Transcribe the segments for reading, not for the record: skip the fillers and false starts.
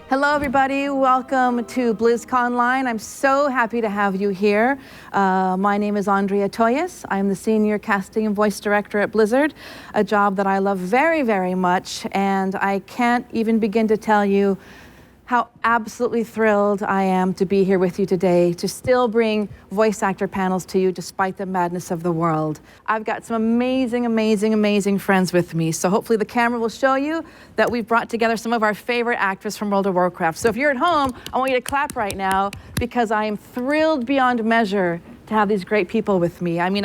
Hello, everybody. Welcome to BlizzConline. I'm so happy to have you here. My name is Andrea Toyes. I'm the Senior Casting and Voice Director at Blizzard, a job that I love very, very much. And I can't even begin to tell you how absolutely thrilled I am to be here with you today, to still bring voice actor panels to you despite the madness of the world. I've got some amazing, amazing, amazing friends with me. So hopefully the camera will show you that we've brought together some of our favorite actors from World of Warcraft. So if you're at home, I want you to clap right now because I am thrilled beyond measure to have these great people with me. I mean,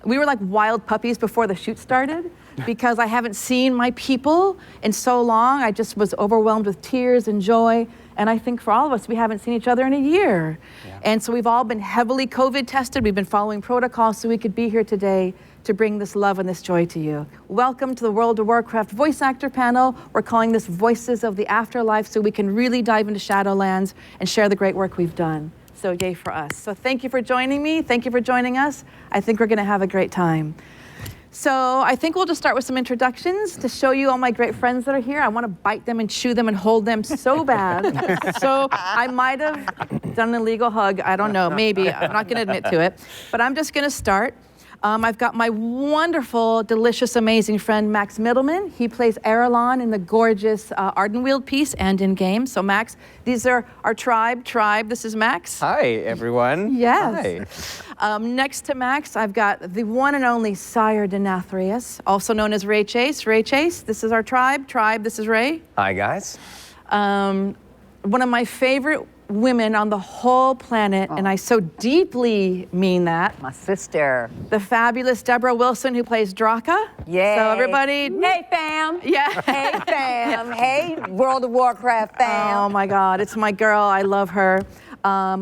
we were like wild puppies before the shoot started because I haven't seen my people in so long. I just was overwhelmed with tears and joy. And I think for all of us, we haven't seen each other in a year. Yeah. And so we've all been heavily COVID tested. We've been following protocols so we could be here today to bring this love and this joy to you. Welcome to the World of Warcraft voice actor panel. We're calling this Voices of the Afterlife so we can really dive into Shadowlands and share the great work we've done. So yay for us. So thank you for joining me. Thank you for joining us. I think we're gonna have a great time. So I think we'll just start with some introductions to show you all my great friends that are here. I want to bite them and chew them and hold them so bad. So I might have done an illegal hug. I don't know, maybe. I'm not going to admit to it. But I'm just going to start. I've got my wonderful, delicious, amazing friend, Max Middleman. He plays Erelon in the gorgeous Ardenweald piece and in game. So Max, these are our tribe. This is Max. Hi, everyone. Yes. Hi. Next to Max, I've got the one and only Sire Denathrius, also known as Ray Chase. Ray Chase, this is our tribe. This is Ray. Hi, guys. One of my favorite women on the whole planet, and I so deeply mean that. My sister. The fabulous Deborah Wilson, who plays Draka. Yeah. So everybody. Hey, fam. Yeah. Hey, fam. Hey, World of Warcraft fam. Oh my God, it's my girl. I love her.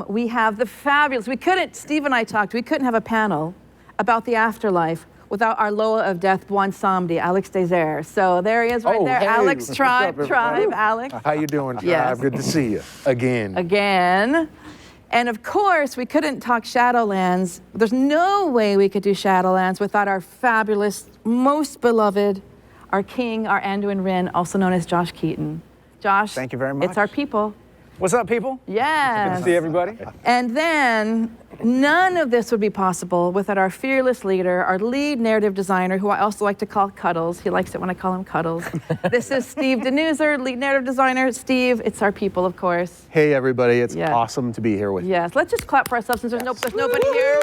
We have the fabulous. Steve and I talked. We couldn't have a panel about the afterlife without our Loa of Death, Buon Samedi, Alex Deser. So there he is right there. Hey. Alex, tribe, Alex. How you doing, tribe? Yes. Good to see you again. And of course, we couldn't talk Shadowlands. There's no way we could do Shadowlands without our fabulous, most beloved, our king, our Anduin Wrynn, also known as Josh Keaton. Josh, thank you very much. It's our people. What's up, people? Yes. Good to see everybody. And then none of this would be possible without our fearless leader, our lead narrative designer, who I also like to call Cuddles. He likes it when I call him Cuddles. This is Steve Denuzer, lead narrative designer. Steve, it's our people, of course. Hey, everybody. It's awesome to be here with you. Yes. Let's just clap for ourselves since there's nobody here.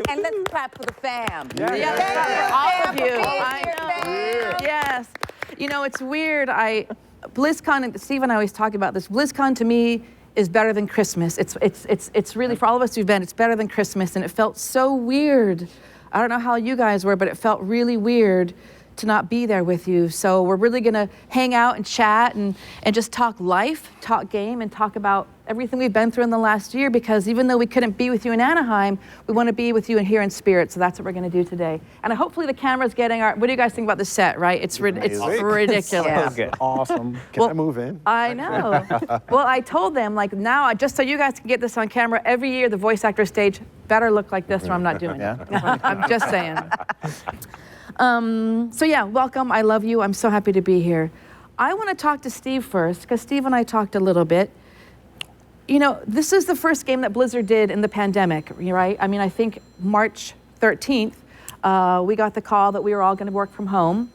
And let's clap for the fam. Yeah. All of you. I know. Yes. You know, it's weird. BlizzCon, and Steve and I always talk about this. BlizzCon to me is better than Christmas. It's really, for all of us who've been, it's better than Christmas, and it felt so weird. I don't know how you guys were, but it felt really weird to not be there with you. So we're really gonna hang out and chat and just talk life, talk game, and talk about everything we've been through in the last year, because even though we couldn't be with you in Anaheim, we want to be with you here in spirit. So that's what we're going to do today. And hopefully the camera's getting our, what do you guys think about the set, right? It's ridiculous. Yeah. Good. Awesome. Can I move in? I know. Well, I told them, like, now, just so you guys can get this on camera, every year the voice actor stage better look like this or I'm not doing it. I'm just saying. So yeah, welcome. I love you. I'm so happy to be here. I want to talk to Steve first, because Steve and I talked a little bit. You know, this is the first game that Blizzard did in the pandemic, right? I mean, I think March 13th, we got the call that we were all going to work from home.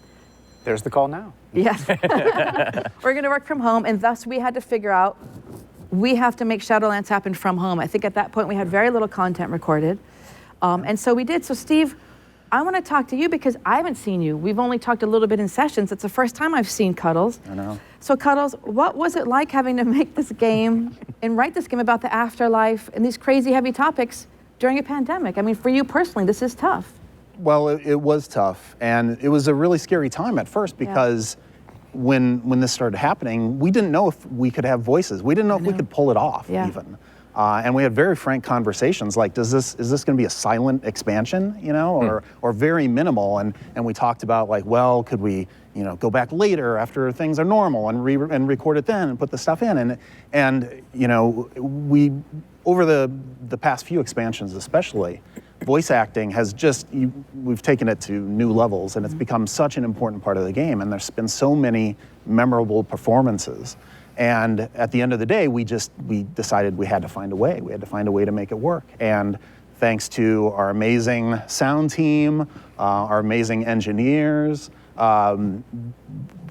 There's the call now. Yes. We're going to work from home, and thus we had to figure out, we have to make Shadowlands happen from home. I think at that point we had very little content recorded. And so we did. So Steve, I want to talk to you because I haven't seen you. We've only talked a little bit in sessions. It's the first time I've seen Cuddles. I know. So Cuddles, what was it like having to make this game and write this game about the afterlife and these crazy heavy topics during a pandemic? I mean, for you personally, this is tough. Well, it was tough, and it was a really scary time at first because when this started happening, we didn't know if we could have voices. We didn't know if we could pull it off even. And we had very frank conversations like, is this going to be a silent expansion, you know, or very minimal? And we talked about like, well, could we, you know, go back later after things are normal and record it then and put the stuff in? And you know, we, over the past few expansions especially, voice acting has just, we've taken it to new levels, and it's become such an important part of the game, and there's been so many memorable performances. And at the end of the day, we decided we had to find a way. We had to find a way to make it work. And thanks to our amazing sound team, our amazing engineers,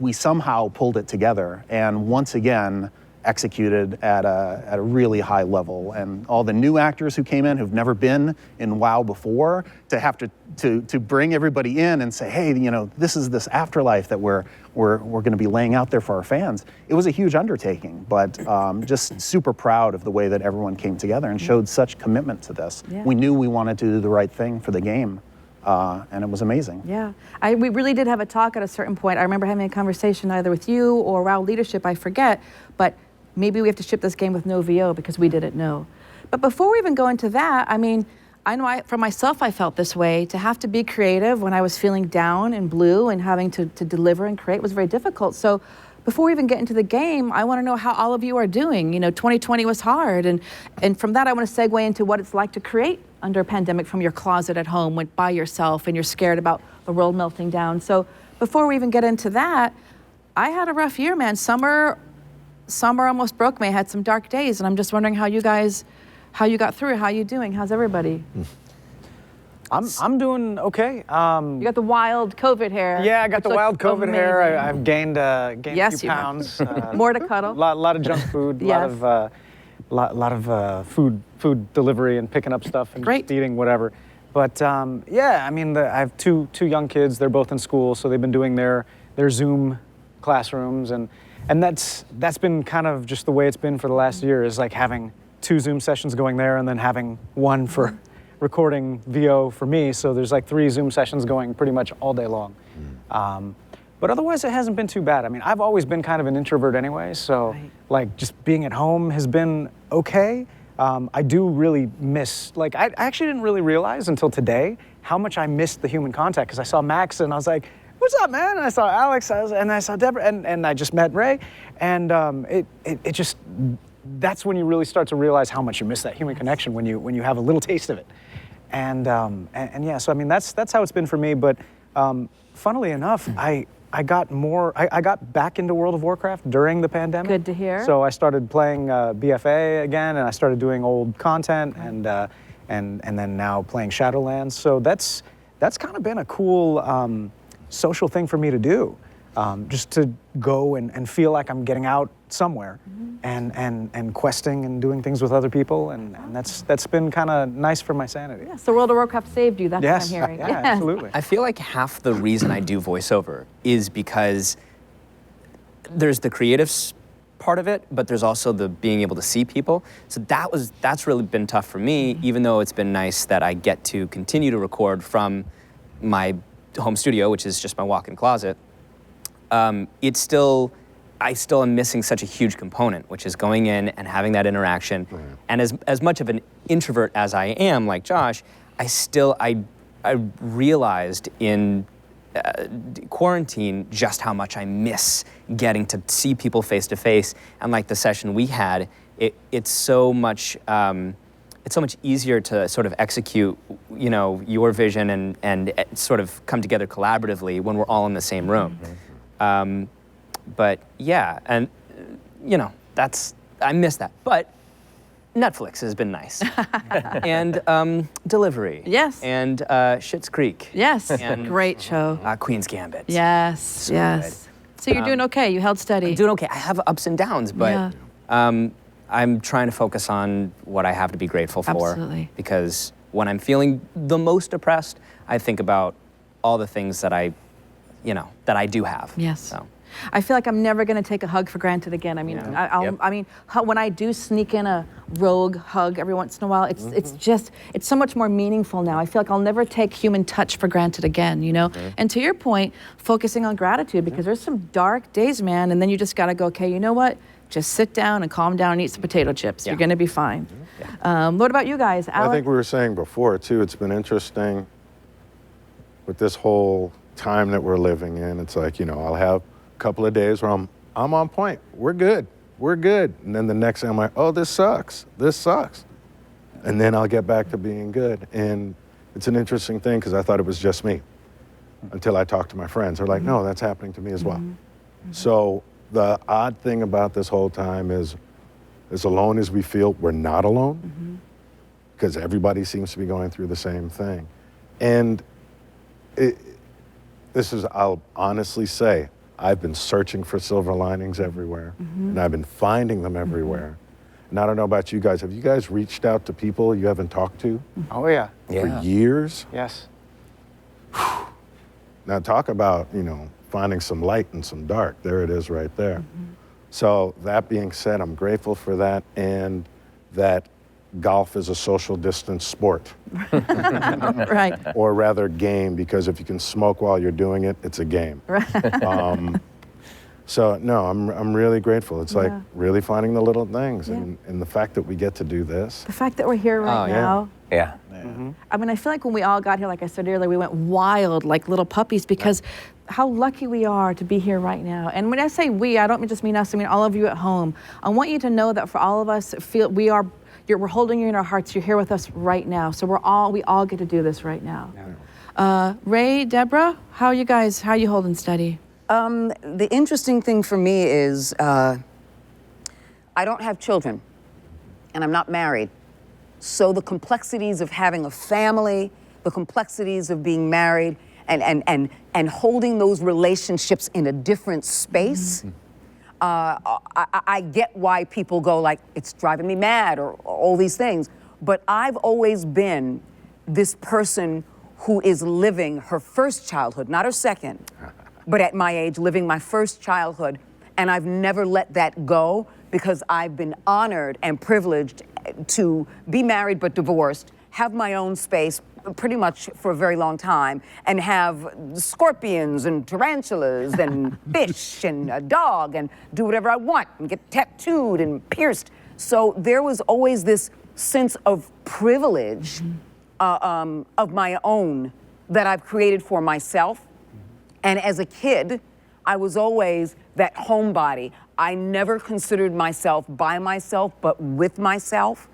we somehow pulled it together and once again executed at a really high level. And all the new actors who came in who've never been in WoW before, to have to bring everybody in and say, hey, you know, this is this Afterlife that we're going to be laying out there for our fans. It was a huge undertaking, but just super proud of the way that everyone came together and showed such commitment to this. Yeah. We knew we wanted to do the right thing for the game. And it was amazing. Yeah, we really did have a talk at a certain point. I remember having a conversation either with you or WoW leadership, I forget, but maybe we have to ship this game with no VO because we didn't know. But before we even go into that, I mean, I know for myself I felt this way. To have to be creative when I was feeling down and blue and having to deliver and create was very difficult. So before we even get into the game, I want to know how all of you are doing. You know, 2020 was hard, and from that I want to segue into what it's like to create under a pandemic from your closet at home, went by yourself, and you're scared about the world melting down. So before we even get into that, I had a rough year, man. Summer almost broke me. I had some dark days, and I'm just wondering how you got through it. How you doing? How's everybody? I'm doing okay. You got the wild COVID hair. Yeah, I got the which wild looks COVID hair. amazing. I've gained a Yes, few you have. pounds. More to cuddle. lot of junk food. Yes. Lot of food delivery and picking up stuff and Great. just eating whatever. But yeah, I mean, I have two young kids. They're both in school, so they've been doing their Zoom classrooms, and that's been kind of just the way it's been for the last year. Is like having 2 Zoom sessions going there, and then having one for recording VO for me. So there's like 3 Zoom sessions going pretty much all day long. But otherwise, it hasn't been too bad. I mean, I've always been kind of an introvert anyway, so Right. like just being at home has been okay. I do really miss, like I actually didn't really realize until today how much I missed the human contact, because I saw Max and I was like, what's up, man? And I saw Alex and I saw Deborah and I just met Ray, and it just, that's when you really start to realize how much you miss that human connection when you have a little taste of it. And yeah, so I mean, that's how it's been for me. But funnily enough, I got back into World of Warcraft during the pandemic. Good to hear. So I started playing BFA again, and I started doing old content, and then now playing Shadowlands. So that's kind of been a cool social thing for me to do, just to go and feel like I'm getting out somewhere, and questing and doing things with other people, and that's been kind of nice for my sanity. Yeah, so World of Warcraft saved you, that's Yes, what I'm hearing. yeah, Yes. absolutely. I feel like half the reason I do voiceover is because there's the creative part of it, but there's also the being able to see people. So that's really been tough for me, even though it's been nice that I get to continue to record from my home studio, which is just my walk-in closet. I still am missing such a huge component, which is going in and having that interaction. Right. And as much of an introvert as I am, like Josh, I realized in quarantine just how much I miss getting to see people face to face. And like the session we had, it's so much easier to sort of execute, you know, your vision and sort of come together collaboratively when we're all in the same room. Mm-hmm. But yeah, and you know, I miss that. But Netflix has been nice. And Delivery. Yes. And Schitt's Creek. Yes, And great show. Queen's Gambit. Yes, So yes. So you're doing okay, you held steady. I'm doing okay. I have ups and downs, but I'm trying to focus on what I have to be grateful for. Absolutely. Because when I'm feeling the most depressed, I think about all the things that I do have. Yes. So. I feel like I'm never going to take a hug for granted again. I mean, when I do sneak in a rogue hug every once in a while, it's so much more meaningful now. I feel like I'll never take human touch for granted again, you know? And to your point, focusing on gratitude, because there's some dark days, man, and then you just got to go, okay, you know what? Just sit down and calm down and eat some potato chips. You're going to be fine. What about you guys? Alex? I think we were saying before, too, it's been interesting with this whole time that we're living in. It's like, you know, I'll have couple of days where I'm on point. We're good. And then the next day I'm like, oh, this sucks. And then I'll get back to being good. And it's an interesting thing because I thought it was just me until I talked to my friends. They're like, no, that's happening to me as well. So the odd thing about this whole time is, as alone as we feel, we're not alone, because everybody seems to be going through the same thing. And I'll honestly say, I've been searching for silver linings everywhere, and I've been finding them everywhere. And I don't know about you guys, have you guys reached out to people you haven't talked to Oh, yeah. Yeah. for years? Yes. Now talk about, finding some light and some dark. There it is right there. So that being said, I'm grateful for that, and that golf is a social distance sport. Right. Or rather game, because if you can smoke while you're doing it, it's a game. So no, I'm really grateful. It's like really finding the little things, and the fact that we get to do this. The fact that we're here right now. Yeah. I mean, I feel like when we all got here, like I said earlier, we went wild like little puppies because how lucky we are to be here right now. And when I say we, I don't just mean us, I mean all of you at home. I want you to know that for all of us, we're holding you in our hearts. You're here with us right now. So we all get to do this right now. Ray, Deborah, how are you guys? How are you holding steady? The interesting thing for me is I don't have children, and I'm not married. So the complexities of having a family, the complexities of being married, and holding those relationships in a different space, I get why people go like, it's driving me mad, or all these things. But I've always been this person who is living her first childhood, not her second, but at my age, living my first childhood. And I've never let that go, because I've been honored and privileged to be married but divorced, have my own space pretty much for a very long time, and have scorpions and tarantulas and fish and a dog, and do whatever I want and get tattooed and pierced. So there was always this sense of privilege of my own that I've created for myself. And as a kid, I was always that homebody. I never considered myself by myself, but with myself.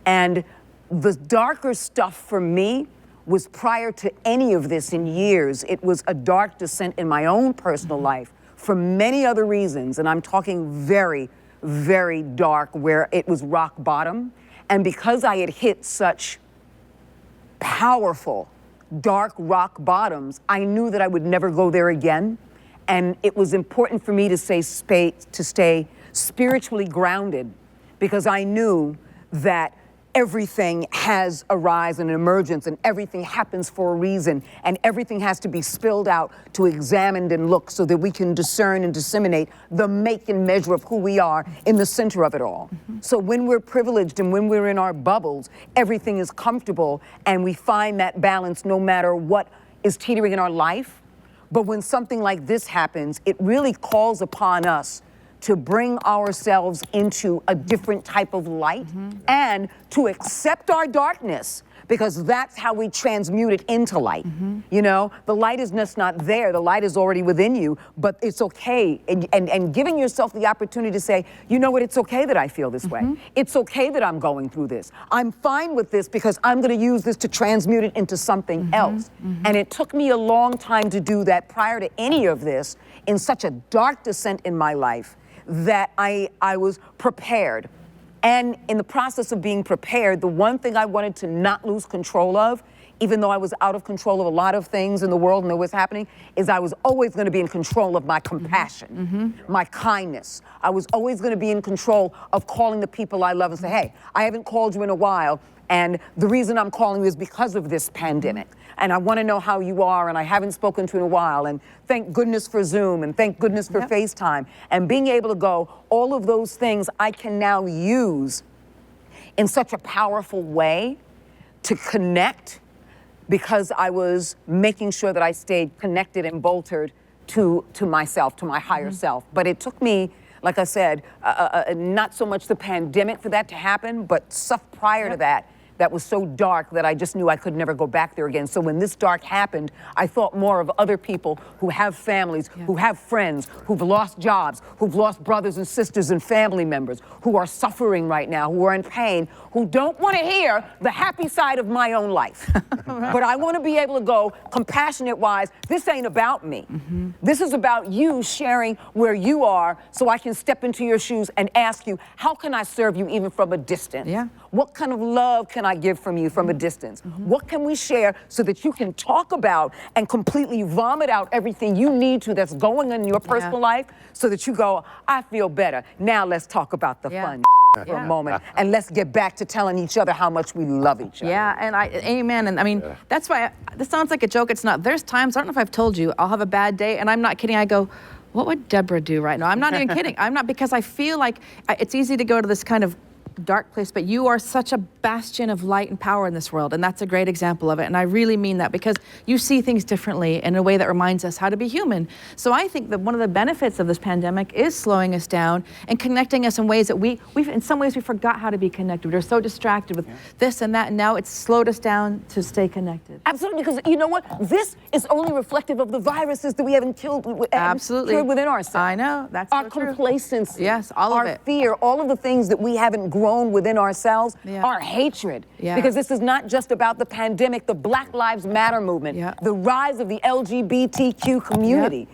And the darker stuff for me was prior to any of this in years. It was a dark descent in my own personal life for many other reasons. And I'm talking very, very dark, where it was rock bottom. And because I had hit such powerful, dark rock bottoms, I knew that I would never go there again. And it was important for me to stay spiritually grounded, because I knew that everything has a rise and an emergence, and everything happens for a reason, and everything has to be spilled out to examined and look, so that we can discern and disseminate the make and measure of who we are in the center of it all. So when we're privileged and when we're in our bubbles, everything is comfortable, and we find that balance no matter what is teetering in our life. But when something like this happens, it really calls upon us to bring ourselves into a different type of light, and to accept our darkness, because that's how we transmute it into light. You know, the light is just not there. The light is already within you, but it's okay. And giving yourself the opportunity to say, you know what, it's okay that I feel this way. It's okay that I'm going through this. I'm fine with this, because I'm gonna use this to transmute it into something else. And it took me a long time to do that prior to any of this, in such a dark descent in my life, that I was prepared. And in the process of being prepared, the one thing I wanted to not lose control of, even though I was out of control of a lot of things in the world and that was happening, is I was always going to be in control of my compassion, my kindness. I was always going to be in control of calling the people I love and say, hey, I haven't called you in a while, and the reason I'm calling you is because of this pandemic. And I want to know how you are, and I haven't spoken to you in a while, and thank goodness for Zoom, and thank goodness for FaceTime. And being able to go, all of those things I can now use in such a powerful way to connect, because I was making sure that I stayed connected and bolstered to myself, to my higher self. But it took me, like I said, not so much the pandemic for that to happen, but stuff prior to that that was so dark that I just knew I could never go back there again. So when this dark happened, I thought more of other people who have families, who have friends, who've lost jobs, who've lost brothers and sisters and family members, who are suffering right now, who are in pain, who don't want to hear the happy side of my own life. But I want to be able to go, compassionate-wise, this ain't about me. This is about you sharing where you are so I can step into your shoes and ask you, how can I serve you even from a distance? What kind of love can I give from you from a distance? What can we share so that you can talk about and completely vomit out everything you need to that's going on in your personal life so that you go, I feel better. Now let's talk about the fun for a moment, and let's get back to telling each other how much we love each other. And amen. And I mean, that's why, this sounds like a joke, it's not. There's times, I don't know if I've told you, I'll have a bad day, and I'm not kidding, I go, what would Deborah do right now? I'm not even kidding. I'm not, because I feel like it's easy to go to this kind of dark place, but you are such a bastion of light and power in this world, and that's a great example of it. And I really mean that, because you see things differently in a way that reminds us how to be human. So I think that one of the benefits of this pandemic is slowing us down and connecting us in ways that we've in some ways we forgot how to be connected. We're so distracted with this and that, and now it's slowed us down to stay connected. Absolutely, because you know what? This is only reflective of the viruses that we haven't killed cured within ourselves. I know, that's our so true. Complacency. Yes, all of it. Our fear, all of the things that we haven't grown within ourselves, our hatred. Because this is not just about the pandemic, the Black Lives Matter movement, the rise of the LGBTQ community.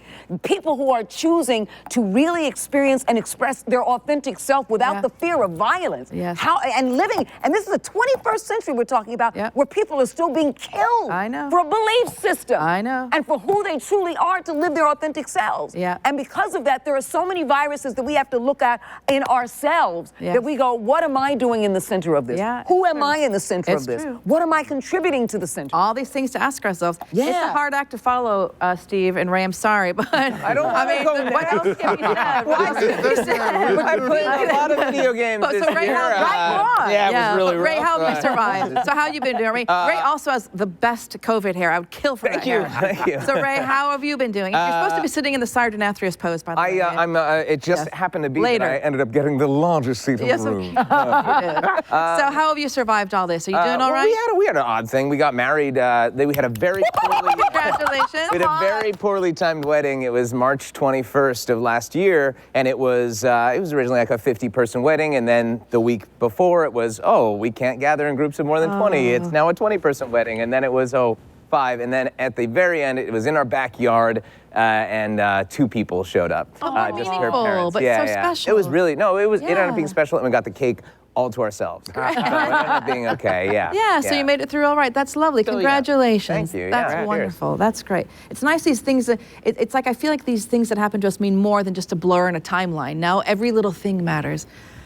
People who are choosing to really experience and express their authentic self without the fear of violence. And living, and this is the 21st century we're talking about, where people are still being killed for a belief system. And for who they truly are to live their authentic selves. And because of that, there are so many viruses that we have to look at in ourselves that we go, what am I doing in the center of this? Who am I in the center of this? What am I contributing to the center? All these things to ask ourselves. It's a hard act to follow, Steve and Ray. I'm sorry, but I don't want to go what else can be said? I played a lot of video games this So Ray, year. it was really rough. Ray, how have you survived? So how have you been doing, Ray? Ray also has the best COVID hair. I would kill for that hair. Thank you. So Ray, how have you been doing? You're supposed to be sitting in the Sardonathrius pose, by the way. It just happened to be that I ended up getting the largest seat in the room. So how have you survived all this? Are you doing all right? We had an odd thing. We got married. We had a very poorly. Congratulations. We had a very poorly timed wedding. It was March 21st of last year, and it was originally like a 50-person wedding, and then the week before it was, we can't gather in groups of more than 20. It's now a 20-person wedding, and then it was 5, and then at the very end it was in our backyard, and 2 people showed up. Just her parents. But so special. It was really it ended up being special, and we got the cake all to ourselves. So it ended up being okay, so you made it through all right. That's lovely. Congratulations. Thank you. That's wonderful. That's great. It's nice, these things that, it's like I feel like these things that happen to us mean more than just a blur in a timeline. Now every little thing matters.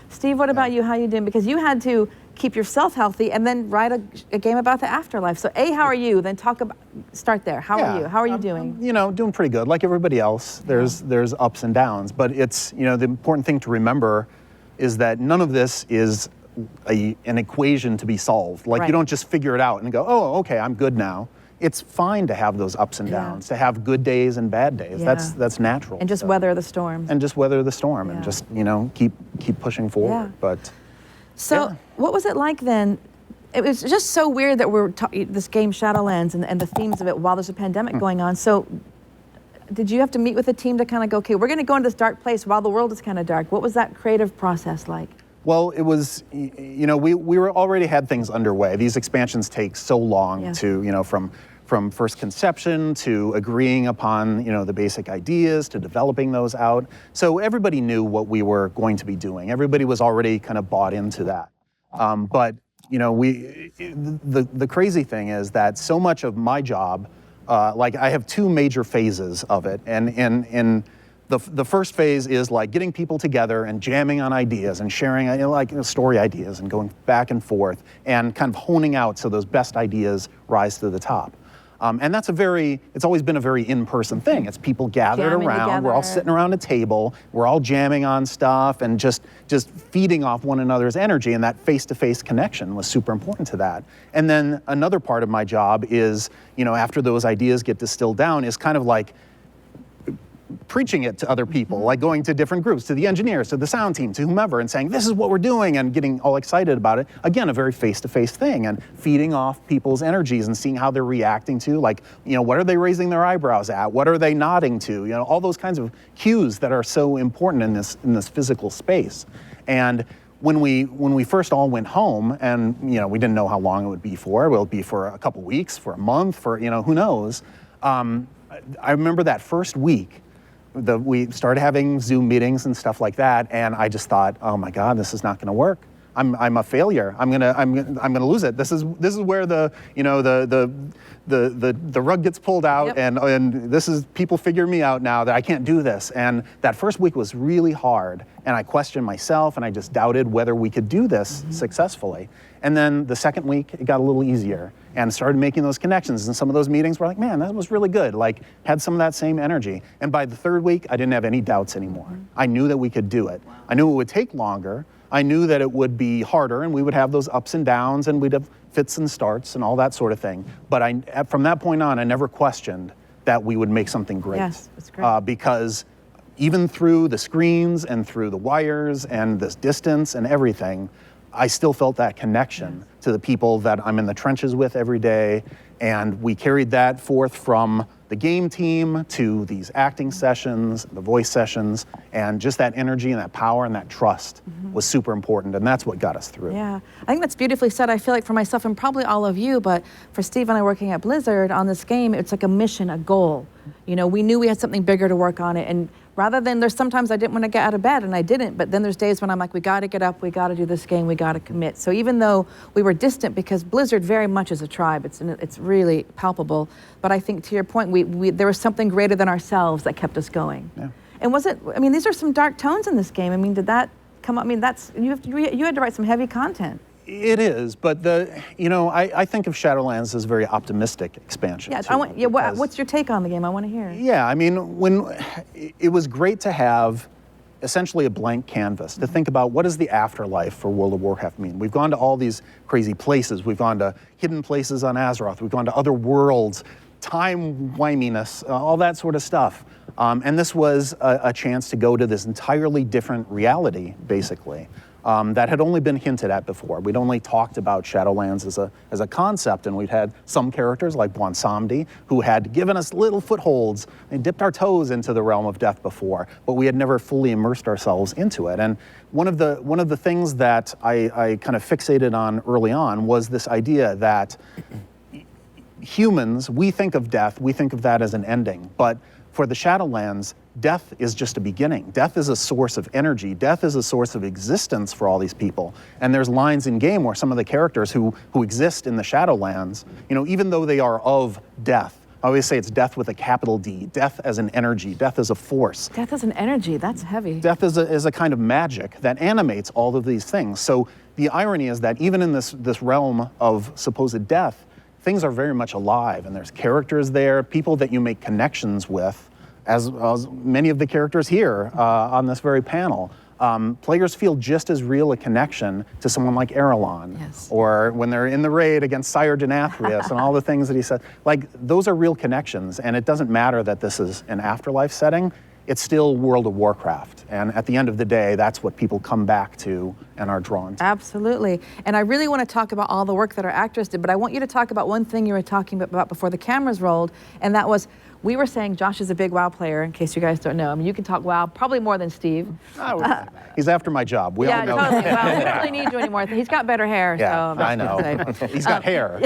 Steve, what about you? How you doing? Because you had to keep yourself healthy and then write a game about the afterlife. So how are you? Then start there. How are you? How are you doing? Doing pretty good. Like everybody else, there's ups and downs, but it's, the important thing to remember is that none of this is an equation to be solved. Like you don't just figure it out and go, okay, I'm good now. It's fine to have those ups and downs, to have good days and bad days. That's natural. And just weather the storms. And just weather the storm and just, keep pushing forward. But so what was it like then? It was just so weird that we're this game Shadowlands and the themes of it while there's a pandemic going on. So did you have to meet with the team to kind of go, okay, we're going to go into this dark place while the world is kind of dark? What was that creative process like? Well, it was, we were already had things underway. These expansions take so long to, from first conception to agreeing upon, the basic ideas to developing those out. So everybody knew what we were going to be doing. Everybody was already kind of bought into that. But, the crazy thing is that so much of my job, like I have 2 major phases of it. And in the first phase is like getting people together and jamming on ideas and sharing story ideas and going back and forth and kind of honing out so those best ideas rise to the top. And that's it's always been a very in-person thing. It's people gathered around, we're all sitting around a table, we're all jamming on stuff and just feeding off one another's energy, and that face-to-face connection was super important to that. And then another part of my job is, after those ideas get distilled down, is kind of like preaching it to other people, like going to different groups, to the engineers, to the sound team, to whomever, and saying, this is what we're doing, and getting all excited about it. Again, a very face-to-face thing, and feeding off people's energies and seeing how they're reacting to, like, what are they raising their eyebrows at? What are they nodding to? All those kinds of cues that are so important in this physical space. And when we first all went home, and we didn't know how long it would be for. Will it be for a couple weeks, for a month, for who knows? I remember that first week, we started having Zoom meetings and stuff like that, and I just thought, oh my God, this is not going to work. I'm a failure. I'm gonna lose it. This is where the rug gets pulled out, Yep. and this is, people figure me out now that I can't do this. And that first week was really hard, and I questioned myself, and I just doubted whether we could do this successfully. And then the second week, it got a little easier, and started making those connections. And some of those meetings were like, man, that was really good. Like, had some of that same energy. And by the third week, I didn't have any doubts anymore. I knew that we could do it. I knew it would take longer. I knew that it would be harder, and we would have those ups and downs, and we'd have fits and starts and all that sort of thing. But from that point on, I never questioned that we would make something great. Yes, that's great. Because even through the screens and through the wires and this distance and everything, I still felt that connection to the people that I'm in the trenches with every day. And we carried that forth from the game team to these acting sessions, the voice sessions, and just that energy and that power and that trust was super important, and that's what got us through. Yeah, I think that's beautifully said. I feel like for myself and probably all of you, but for Steve and I working at Blizzard on this game, it's like a mission, a goal. We knew we had something bigger to work on it, and rather than, there's sometimes I didn't want to get out of bed, and I didn't, but then there's days when I'm like, we got to get up, we got to do this game, we got to commit. So even though we were distant, because Blizzard very much is a tribe, it's really palpable, but I think to your point, there was something greater than ourselves that kept us going. Yeah. And these are some dark tones in this game. Did that come up? You had to write some heavy content. It is, but I think of Shadowlands as a very optimistic expansion. Yeah, what's your take on the game? I want to hear. Yeah, when it was great to have essentially a blank canvas to think about, what does the afterlife for World of Warcraft mean? We've gone to all these crazy places. We've gone to hidden places on Azeroth. We've gone to other worlds, time-wiminess, all that sort of stuff. And this was a chance to go to this entirely different reality, basically. That had only been hinted at before. We'd only talked about Shadowlands as a concept, and we'd had some characters like Bwansamdi who had given us little footholds and dipped our toes into the realm of death before, but we had never fully immersed ourselves into it. And one of the things that I kind of fixated on early on was this idea that humans, we think of death, we think of that as an ending, but for the Shadowlands, death is just a beginning. Death is a source of energy. Death is a source of existence for all these people. And there's lines in game where some of the characters who exist in the Shadowlands, even though they are of death, I always say it's death with a capital D, death as an energy, death as a force. Death as an energy, that's heavy. Death is a kind of magic that animates all of these things. So the irony is that even in this realm of supposed death, things are very much alive, and there's characters there, people that you make connections with, as many of the characters here on this very panel. Players feel just as real a connection to someone like Erelon, yes. or when they're in the raid against Sire Denathrius and all the things that he said. Like, those are real connections, and it doesn't matter that this is an Afterlife setting. It's still World of Warcraft. And at the end of the day, that's what people come back to and are drawn to. Absolutely. And I really want to talk about all the work that our actors did, but I want you to talk about one thing you were talking about before the cameras rolled, and that was, we were saying Josh is a big WoW player, in case you guys don't know. You can talk WoW probably more than Steve. He's after my job. We all know totally. that. Well, we don't really need you anymore. He's got better hair. Yeah, so I know. He's got hair.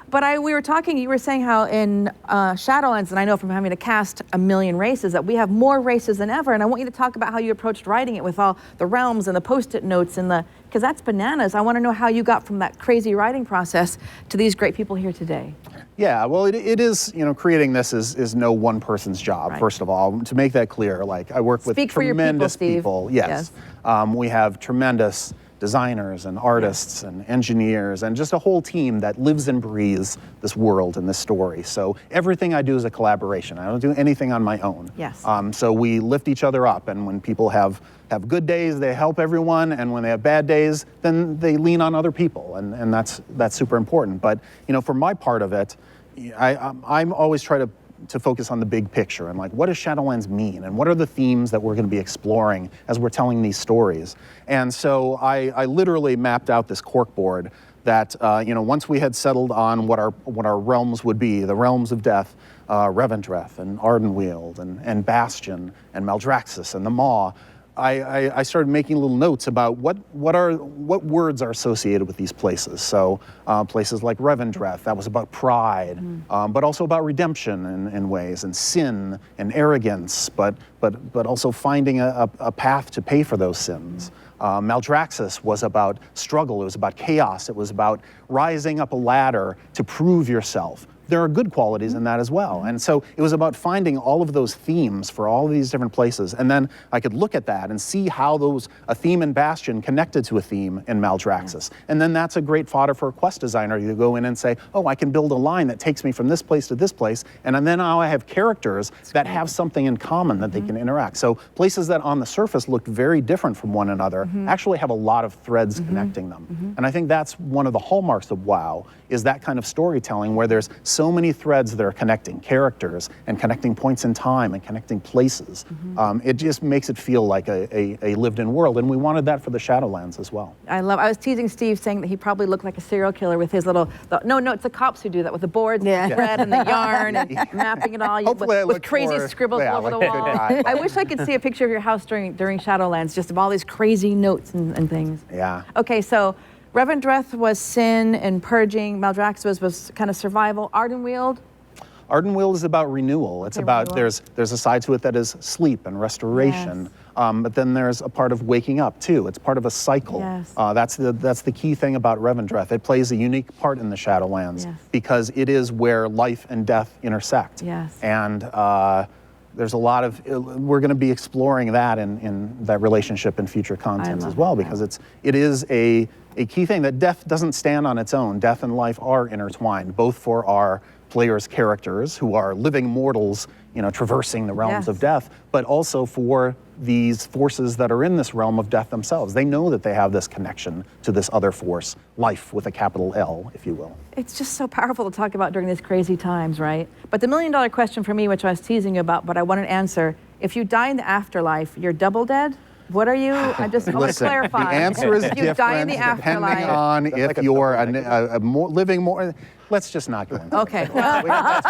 But we were talking, you were saying how in Shadowlands, and I know from having to cast a million races, that we have more races than ever. And I want you to talk about how you approached writing it with all the realms and the Post-it notes and because that's bananas. I want to know how you got from that crazy writing process to these great people here today. Yeah, well, it is, creating this is no one person's job, Right. First of all. To make that clear, I work with Speak for your people, tremendous Steve. people. Yes. We have tremendous designers and artists and engineers and just a whole team that lives and breathes this world and this story. So everything I do is a collaboration. I don't do anything on my own. Yes. So we lift each other up, and when people have good days, they help everyone, and when they have bad days, then they lean on other people, and that's super important. But for my part of it, I'm always try to to focus on the big picture and like, what does Shadowlands mean? And what are the themes that we're going to be exploring as we're telling these stories? And so I literally mapped out this corkboard that, once we had settled on what our realms would be, the realms of death, Revendreth and Ardenweald and Bastion and Maldraxxus and the Maw, I started making little notes about what words are associated with these places. So places like Revendreth, that was about pride, but also about redemption in ways, and sin and arrogance, but also finding a path to pay for those sins. Maldraxxus was about struggle, it was about chaos, it was about rising up a ladder to prove yourself. There are good qualities in that as well. And so it was about finding all of those themes for all of these different places. And then I could look at that and see how a theme in Bastion connected to a theme in Maldraxxus. And then that's a great fodder for a quest designer to go in and say, oh, I can build a line that takes me from this place to this place. And then now I have characters that have something in common that they can interact. So places that on the surface looked very different from one another actually have a lot of threads connecting them. And I think that's one of the hallmarks of WoW, is that kind of storytelling where there's so many threads that are connecting characters and connecting points in time and connecting places. It just makes it feel like a lived-in world, and we wanted that for the Shadowlands as well. I was teasing Steve, saying that he probably looked like a serial killer with his little, no, it's the cops who do that with the boards and the thread and the yarn and mapping it all with crazy scribbles all over the wall. I wish I could see a picture of your house during Shadowlands, just of all these crazy notes and things. Yeah. Okay, so Revendreth was sin and purging. Maldraxxus was kind of survival. Ardenweald? Ardenweald is about renewal. It's about, there's a side to it that is sleep and restoration. But then there's a part of waking up too. It's part of a cycle. That's the key thing about Revendreth. It plays a unique part in the Shadowlands because it is where life and death intersect. And there's a lot of, we're going to be exploring that in that relationship in future content as well, because it is a key thing that death doesn't stand on its own. Death and life are intertwined, both for our players' characters who are living mortals, traversing the realms of death, but also for these forces that are in this realm of death themselves. They know that they have this connection to this other force, life with a capital L, if you will. It's just so powerful to talk about during these crazy times, right? But the million-dollar question for me, which I was teasing you about, but I want an answer, if you die in the afterlife, you're double dead? What are you? I want to clarify. The answer is different depending on if you're living more. Let's just not go into Okay. that's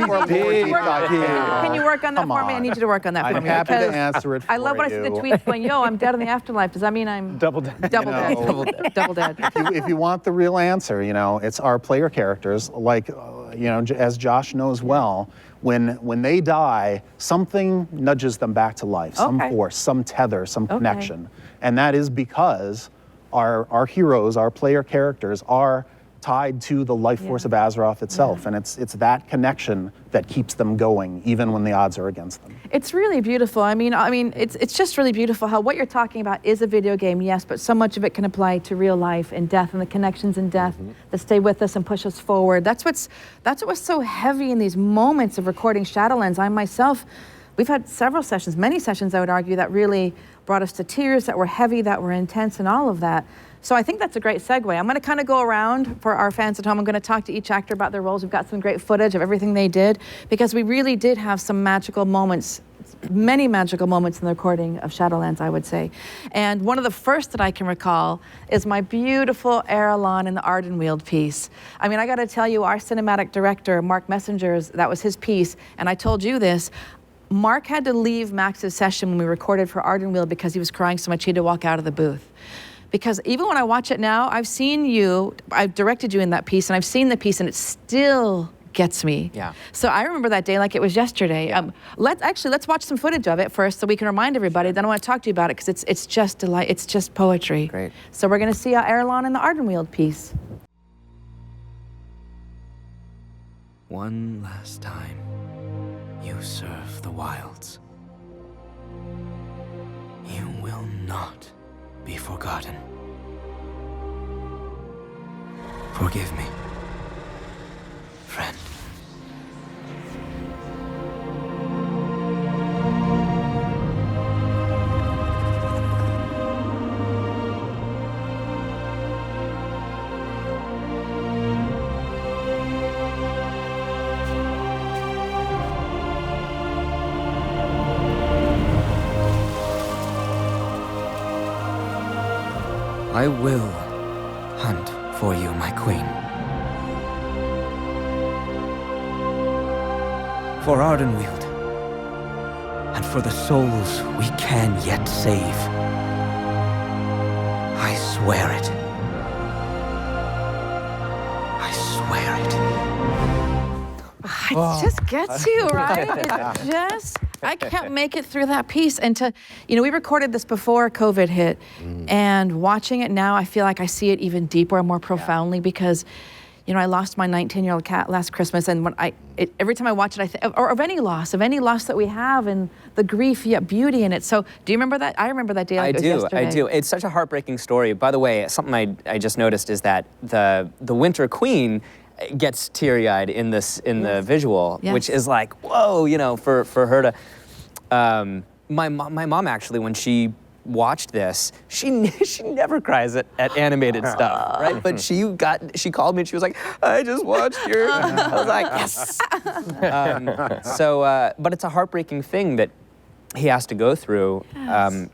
for a Can you work on that for me? I need you to work on that for me. I'm happy to answer it for I love when I see the tweets going, yo, I'm dead in the afterlife. Does that mean I'm double dead? Double dead. Double dead. If you want the real answer, it's our player characters, like, as Josh knows well, when they die, something nudges them back to life, some force, some tether, some connection. And that is because our heroes, our player characters, are tied to the life force of Azeroth itself. And it's that connection that keeps them going, even when the odds are against them. It's really beautiful. I mean, it's just really beautiful how what you're talking about is a video game, yes, but so much of it can apply to real life and death and the connections in death that stay with us and push us forward. That's what was so heavy in these moments of recording Shadowlands. I myself, we've had several sessions, many sessions, I would argue, that really brought us to tears, that were heavy, that were intense, and all of that. So I think that's a great segue. I'm going to kind of go around for our fans at home. I'm going to talk to each actor about their roles. We've got some great footage of everything they did, because we really did have some magical moments, many magical moments in the recording of Shadowlands, I would say. And one of the first that I can recall is my beautiful Erelon in the Ardenweald piece. I mean, I got to tell you, our cinematic director, Mark Messengers, that was his piece, and I told you this, Mark had to leave Max's session when we recorded for Ardenweald because he was crying so much he had to walk out of the booth. Because even when I watch it now, I've directed you in that piece, and I've seen the piece, and it still gets me. So I remember that day like it was yesterday. Let's watch some footage of it first so we can remind everybody. Then I want to talk to you about it because it's just delight. It's just poetry. Great. So we're going to see Erelon in the Ardenweald piece. One last time, you serve the wilds. You will not be forgotten. Forgive me, friend. I will hunt for you, my queen. For Ardenweald, and for the souls we can yet save. I swear it. I swear it. It just gets you, right? It just, I can't make it through that piece. And we recorded this before COVID hit, and watching it now, I feel like I see it even deeper and more profoundly because, I lost my 19-year-old cat last Christmas, and every time I watch it, I think, or of any loss that we have, and the grief yet beauty in it. So, do you remember that? I remember that day. Like it was yesterday. I do. It's such a heartbreaking story. By the way, something I just noticed is that the Winter Queen gets teary-eyed in the visual, which is like, whoa, for her to. My mom actually, when she watched this, she never cries at animated stuff, right? But she called me and she was like, I just watched your. I was like, yes. But it's a heartbreaking thing that he has to go through. Yes.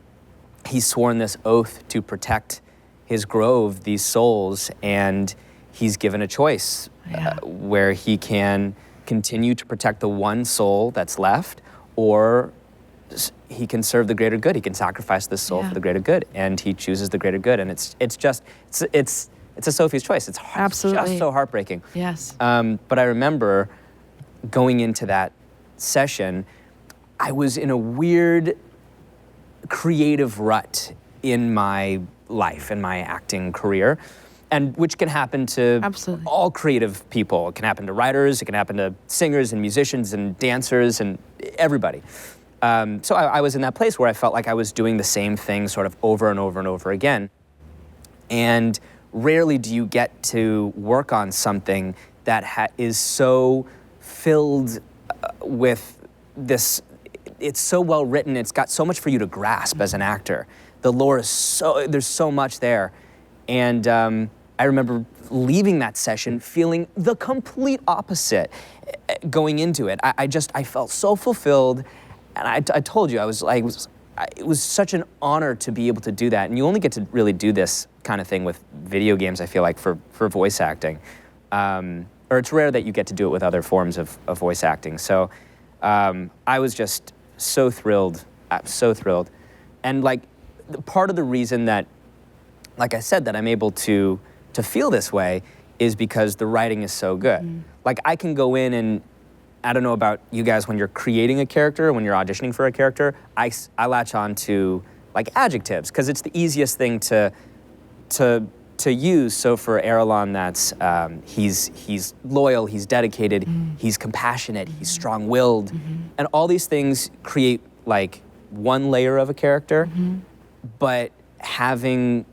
He's sworn this oath to protect his grove, these souls, and he's given a choice where he can continue to protect the one soul that's left, or he can serve the greater good. He can sacrifice this soul for the greater good, and he chooses the greater good. And it's a Sophie's choice. It's absolutely just so heartbreaking. Yes. But I remember going into that session, I was in a weird creative rut in my life, in my acting career, and which can happen to all creative people. It can happen to writers, it can happen to singers and musicians and dancers and everybody. So I was in that place where I felt like I was doing the same thing sort of over and over and over again. And rarely do you get to work on something that is so filled with this, it's so well written, it's got so much for you to grasp as an actor. The lore is there's so much there. And I remember leaving that session feeling the complete opposite going into it. I felt so fulfilled. And I told you, it was such an honor to be able to do that. And you only get to really do this kind of thing with video games, I feel like, for voice acting. Or it's rare that you get to do it with other forms of voice acting. So I was just so thrilled, And part of the reason that, like I said, that I'm able to feel this way is because the writing is so good. Like, I can go in and, I don't know about you guys, when you're creating a character, when you're auditioning for a character, I latch on to adjectives because it's the easiest thing to use. So for Erelon, that's he's loyal, he's dedicated, he's compassionate, he's strong-willed, and all these things create one layer of a character. But having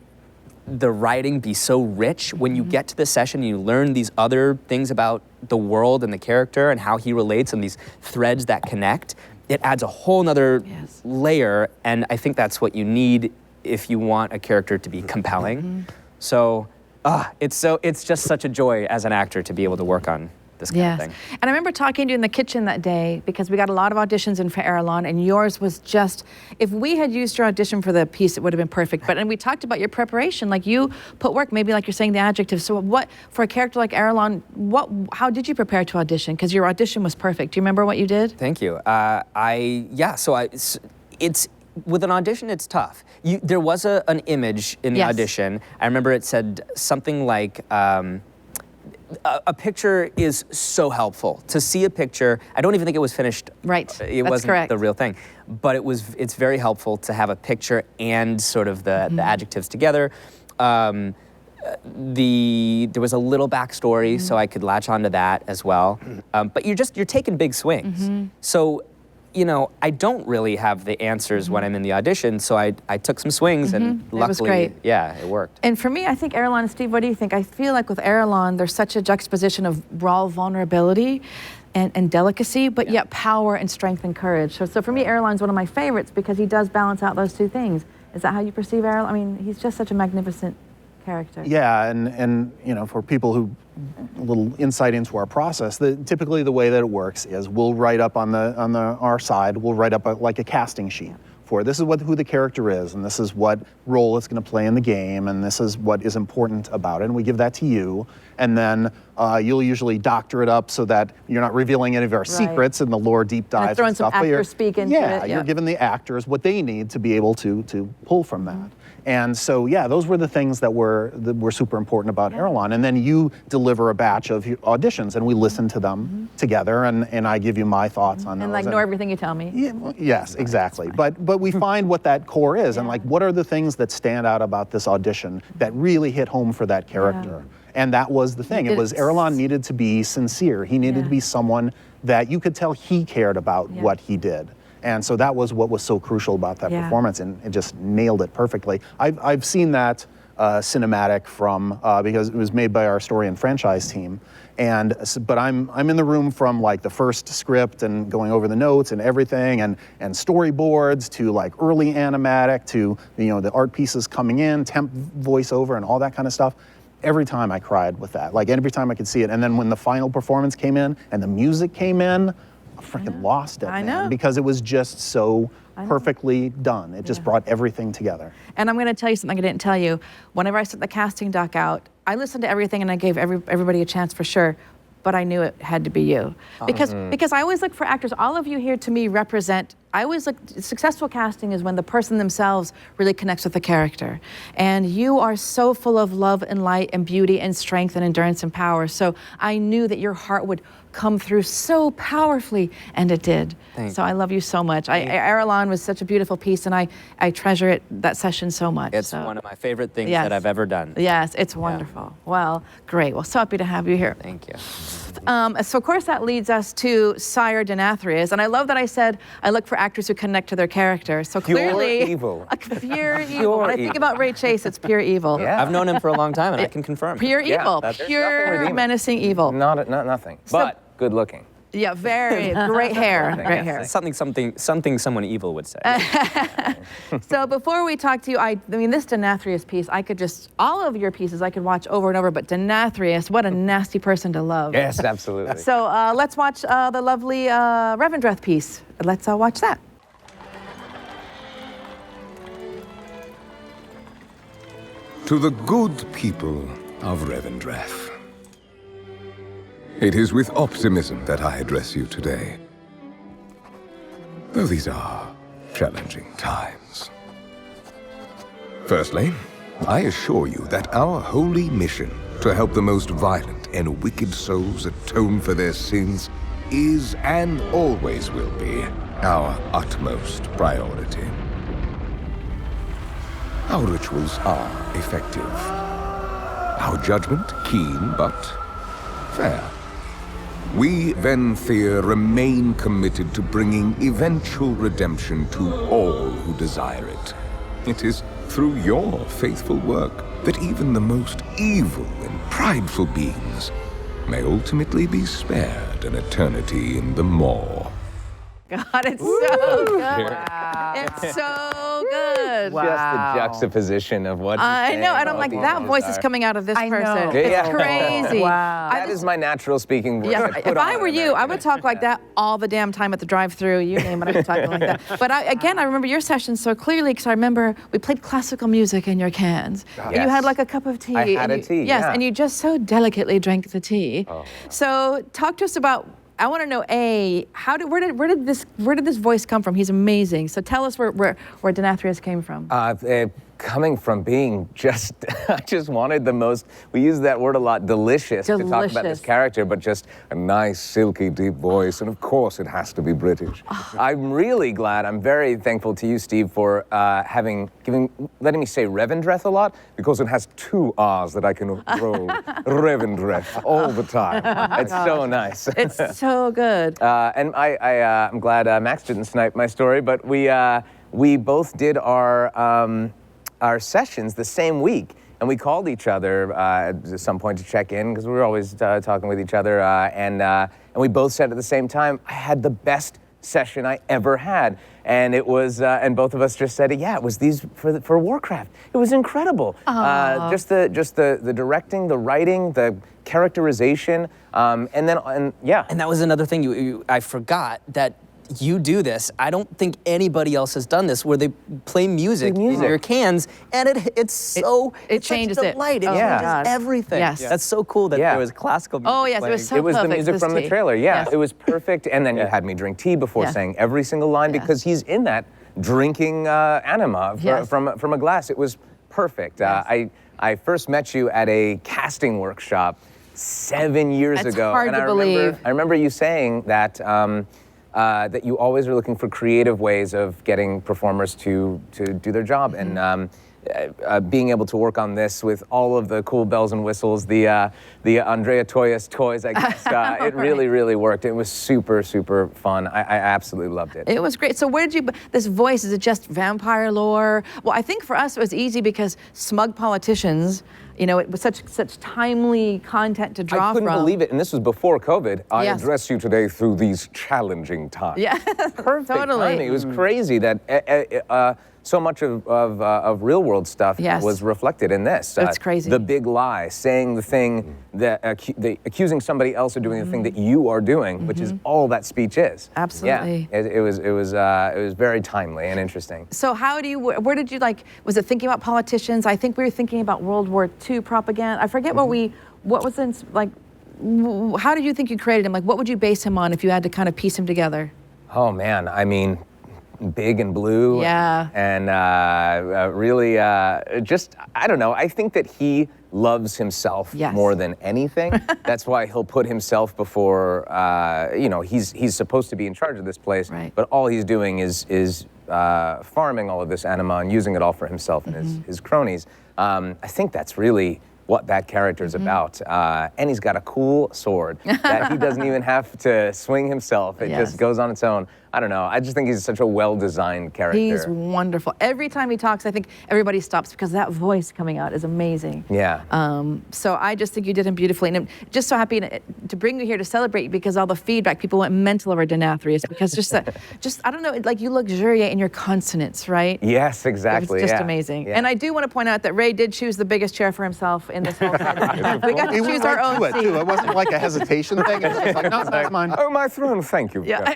the writing be so rich, when you get to the session, you learn these other things about the world and the character and how he relates and these threads that connect, it adds a whole nother layer, and I think that's what you need if you want a character to be compelling. So, it's just such a joy as an actor to be able to work on this kind of thing. And I remember talking to you in the kitchen that day because we got a lot of auditions in for Erelon, and yours was just, if we had used your audition for the piece, it would have been perfect. And we talked about your preparation, you put work, maybe like you're saying the adjective. So what, for a character like Erelon, how did you prepare to audition? Because your audition was perfect. Do you remember what you did? Thank you. It's with an audition, it's tough. There was an image in the audition. I remember it said something like, a picture is so helpful. To see a picture, I don't even think it was finished. Right, it wasn't correct. The real thing. But it's very helpful to have a picture and sort of the adjectives together. There was a little backstory, so I could latch onto that as well. But you're taking big swings. So, I don't really have the answers when I'm in the audition, so I took some swings, and luckily, it was great. It worked. And for me, I think Erelon, and Steve, what do you think? I feel like with Erelon, there's such a juxtaposition of raw vulnerability and delicacy, but yet power and strength and courage. So for me, Erelon's one of my favorites because he does balance out those two things. Is that how you perceive Erelon? I mean, he's just such a magnificent character. Yeah, and for people who, a little insight into our process, typically the way that it works is we'll write up on our side, we'll write up a casting sheet for. This is who the character is, and this is what role it's going to play in the game, and this is what is important about it. And we give that to you, and then you'll usually doctor it up so that you're not revealing any of our secrets and the lore deep dives. Throwing some actor speak into it. Yeah, you're giving the actors what they need to be able to pull from that. And so, yeah, those were the things that were super important about Erelon. And then you deliver a batch of auditions, and we listen to them together, and I give you my thoughts on those. And ignore everything you tell me. Yeah, yes, exactly. But we find what that core is, and like, what are the things that stand out about this audition that really hit home for that character? And that was the thing. It was Erelon needed to be sincere. He needed to be someone that you could tell he cared about what he did. And so that was what was so crucial about that performance, and it just nailed it perfectly. I've seen that cinematic from because it was made by our story and franchise team, but I'm in the room from like the first script and going over the notes and everything, and storyboards to like early animatic to the art pieces coming in, temp voiceover and all that kind of stuff. Every time I cried with that, like every time I could see it, and then when the final performance came in and the music came in. I freaking lost it, man, because it was just so perfectly done. It just brought everything together. And I'm going to tell you something I didn't tell you. Whenever I sent the casting doc out, I listened to everything and I gave everybody a chance for sure. But I knew it had to be you. Because I always look for actors. All of you here to me represent, I always look, successful casting is when the person themselves really connects with the character. And you are so full of love and light and beauty and strength and endurance and power. So I knew that your heart would come through so powerfully, and it did. So I love you so much. Erelon was such a beautiful piece, and I treasure that session so much. It's one of my favorite things that I've ever done. Yes, it's wonderful. Well, great. Well, so happy to have you here. Thank you. So of course that leads us to Sire Denathrius, and I love that I said I look for actors who connect to their character. So clearly, pure evil. Pure evil. When I think about Ray Chase, it's pure evil. Yeah. I've known him for a long time, and I can confirm. Pure evil, pure menacing evil. Not nothing, but good looking. Yeah, very great hair, great hair. Something someone evil would say. So before we talk to you, I mean, this Denathrius piece, I could just, all of your pieces I could watch over and over, but Denathrius, what a nasty person to love. Yes, absolutely. So let's watch the lovely Revendreth piece. Let's watch that. To the good people of Revendreth. It is with optimism that I address you today. Though these are challenging times. Firstly, I assure you that our holy mission to help the most violent and wicked souls atone for their sins is and always will be our utmost priority. Our rituals are effective. Our judgment keen but fair. We, Venthyr, remain committed to bringing eventual redemption to all who desire it. It is through your faithful work that even the most evil and prideful beings may ultimately be spared an eternity in the maw. God, it's so good. Wow. It's so good. Wow. Just the juxtaposition of what I know, and I'm like, that voice is coming out of this person. It's crazy. Wow. That is my natural speaking voice. Yeah, if I were you, I would talk like that all the damn time at the drive-thru. You name it, I would talk like that. But I remember your session so clearly because I remember we played classical music in your cans. Yes. And you had like a cup of tea. I had a tea, Yes, and you just so delicately drank the tea. Oh. So talk to us about, I want to know, where did this voice come from? He's amazing. So tell us where Denathrius came from. Coming from being just, I just wanted the most, we use that word a lot, delicious, to talk about this character, but just a nice, silky, deep voice. And of course, it has to be British. I'm really glad, I'm very thankful to you, Steve, for letting me say Revendreth a lot, because it has two R's that I can roll. Revendreth all the time. It's so nice. It's so good. And I'm glad Max didn't snipe my story, but we both did our sessions the same week, and we called each other at some point to check in because we were always talking with each other, and we both said at the same time, I had the best session I ever had, and it was, and both of us just said, yeah, it was these for Warcraft. It was incredible. Just the directing, the writing, the characterization, and that was another thing I forgot that. you do this. I don't think anybody else has done this, where they play music in your cans, and it changes such a it. delight. It Oh, changes God. everything. Yes. That's so cool that there was classical music. Oh, yes, it playing. was so It was the perfect, music from the tea. trailer, yeah. Yes. It was perfect, and then you had me drink tea before saying every single line because he's in that drinking anima from a glass. It was perfect. I first met you at a casting workshop 7 years That's ago. hard and to believe. I remember you saying that that you always are looking for creative ways of getting performers to do their job. And being able to work on this with all of the cool bells and whistles, the Andrea Toyas toys, I guess, it really, really worked. It was super, super fun. I absolutely loved it. It was great. So where did you, this voice, is it just vampire lore? Well, I think for us it was easy because smug politicians, you know, it was such timely content to draw from. I couldn't believe it, and this was before COVID. I Yes. address you today through these challenging times. Yeah, Perfect totally. timing. It was crazy that so much of real world stuff Yes. was reflected in this. It's crazy. The big lie, saying the thing that accusing somebody else of doing the thing that you are doing, which is all that speech is. Absolutely. Yeah, it was very timely and interesting. So where did you was it thinking about politicians? I think we were thinking about World War II propaganda. I forget what was in, how did you think you created him? Like, what would you base him on if you had to kind of piece him together? Oh man, I mean, big and blue. Yeah. And really, just, I don't know, I think that he loves himself more than anything. That's why he'll put himself before, he's supposed to be in charge of this place, but all he's doing is farming all of this anima and using it all for himself and his cronies. I think that's really what that character's about. And he's got a cool sword that he doesn't even have to swing himself. It just goes on its own. I don't know. I just think he's such a well-designed character. He's wonderful. Every time he talks, I think everybody stops because that voice coming out is amazing. Yeah. So I just think you did him beautifully. And I'm just so happy to bring you here to celebrate you because all the feedback, people went mental over Denathrius because I don't know, like you luxuriate in your consonants, right? Yes, exactly. It's just amazing. Yeah. And I do want to point out that Ray did choose the biggest chair for himself in this whole set. We got to choose our own seat. It wasn't like a hesitation thing. It was just like, no, that's mine. Oh, my throne, thank you. Yeah.